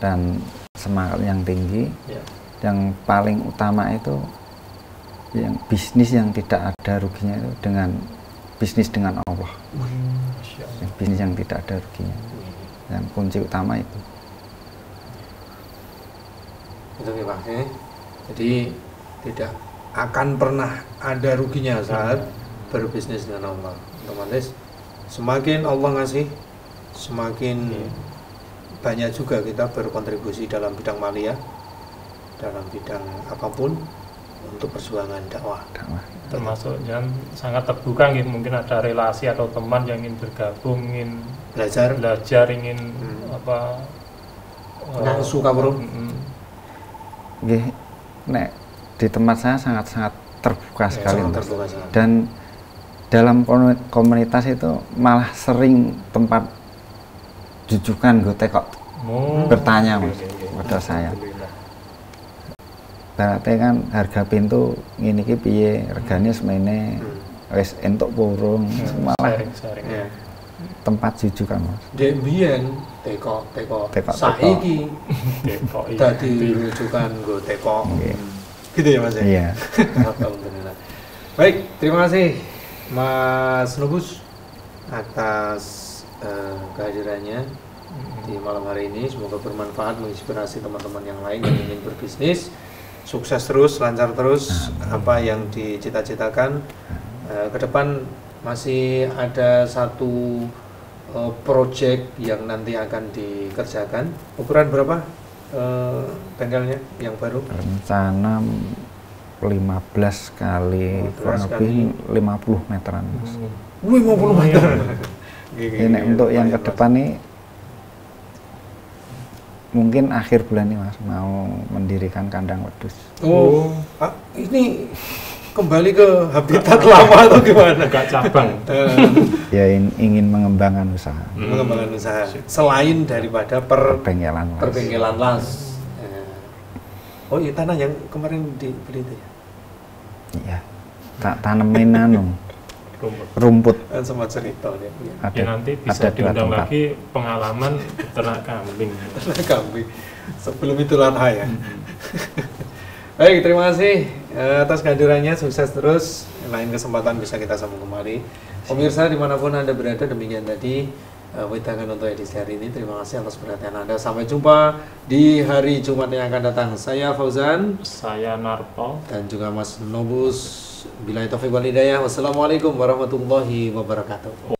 Speaker 3: dan semangat yang tinggi.
Speaker 4: Ya.
Speaker 3: Yang paling utama itu yang bisnis yang tidak ada ruginya itu dengan bisnis dengan Allah. Bisnis yang tidak ada ruginya. Yang kunci utama itu.
Speaker 4: Itu ya, Pak. Jadi tidak akan pernah ada ruginya saat berbisnis dengan Allah. Otomatis semakin Allah ngasih, semakin banyak juga kita berkontribusi dalam bidang maliyah, dalam bidang apapun untuk perjuangan dakwah.
Speaker 1: Termasuk yang sangat terbuka, mungkin ada relasi atau teman yang ingin bergabung, ingin
Speaker 4: Belajar,
Speaker 1: ingin apa?
Speaker 4: Nah, suka bro.
Speaker 3: Nggih, nek di tempat saya sangat-sangat terbuka sekali,
Speaker 4: sangat
Speaker 3: Mas.
Speaker 4: terbuka sekali.
Speaker 3: Dan dalam komunitas itu malah sering tempat jujukan gue tekok bertanya, Mas, pada saya. Berarti kan harga pintu ngene iki piye, regane semene, wis entuk purung, malah
Speaker 1: sharing.
Speaker 4: Ya.
Speaker 3: tempat jujukan, Mas.
Speaker 4: Dek mbiyen teko saiki
Speaker 1: Depok
Speaker 4: dadi rujukan nggo teko. Gitu ya, Mas ya?
Speaker 3: Iya.
Speaker 4: Alhamdulillah. Baik, terima kasih Mas Nubus atas kehadirannya di malam hari ini. Semoga bermanfaat, menginspirasi teman-teman yang lain yang ingin berbisnis. Sukses terus, lancar terus apa yang dicita-citakan. Ke depan masih ada satu project yang nanti akan dikerjakan. Ukuran berapa bengkelnya yang baru?
Speaker 3: Rencana 15 kali, kurang lebih 50 meteran, Mas.
Speaker 4: 50 meter.
Speaker 3: Ini untuk yang ke depan nih mungkin akhir bulan ini, Mas, mau mendirikan kandang wedus.
Speaker 4: Oh, ini kembali ke habitat lama atau gimana?
Speaker 1: Agak cabang.
Speaker 3: Ya ingin mengembangkan usaha.
Speaker 4: Mengembangkan usaha selain daripada
Speaker 3: Perbengkelan, Mas.
Speaker 4: perbengkelan las. Oh iya, tanah yang kemarin dibeli itu ya?
Speaker 3: Iya. Tak tanemin rumput.
Speaker 4: Kan sempat cerita dia.
Speaker 3: Ada,
Speaker 1: Ya nanti bisa
Speaker 3: ada 2
Speaker 1: diundang
Speaker 3: tempat.
Speaker 1: lagi pengalaman beternak kambing.
Speaker 4: Kambing. Sebelum itu latah ya. Baik, terima kasih atas kehadirannya. Sukses terus. Lain kesempatan bisa kita sambung kembali. Pemirsa dimanapun Anda berada, demikian tadi wedangan untuk edisi hari ini. Terima kasih atas perhatian Anda. Sampai jumpa di hari Jumat yang akan datang. Saya Fauzan.
Speaker 1: Saya Narto.
Speaker 4: Dan juga Mas Nobus. Billahi taufiq wal hidayah. Wassalamualaikum warahmatullahi wabarakatuh.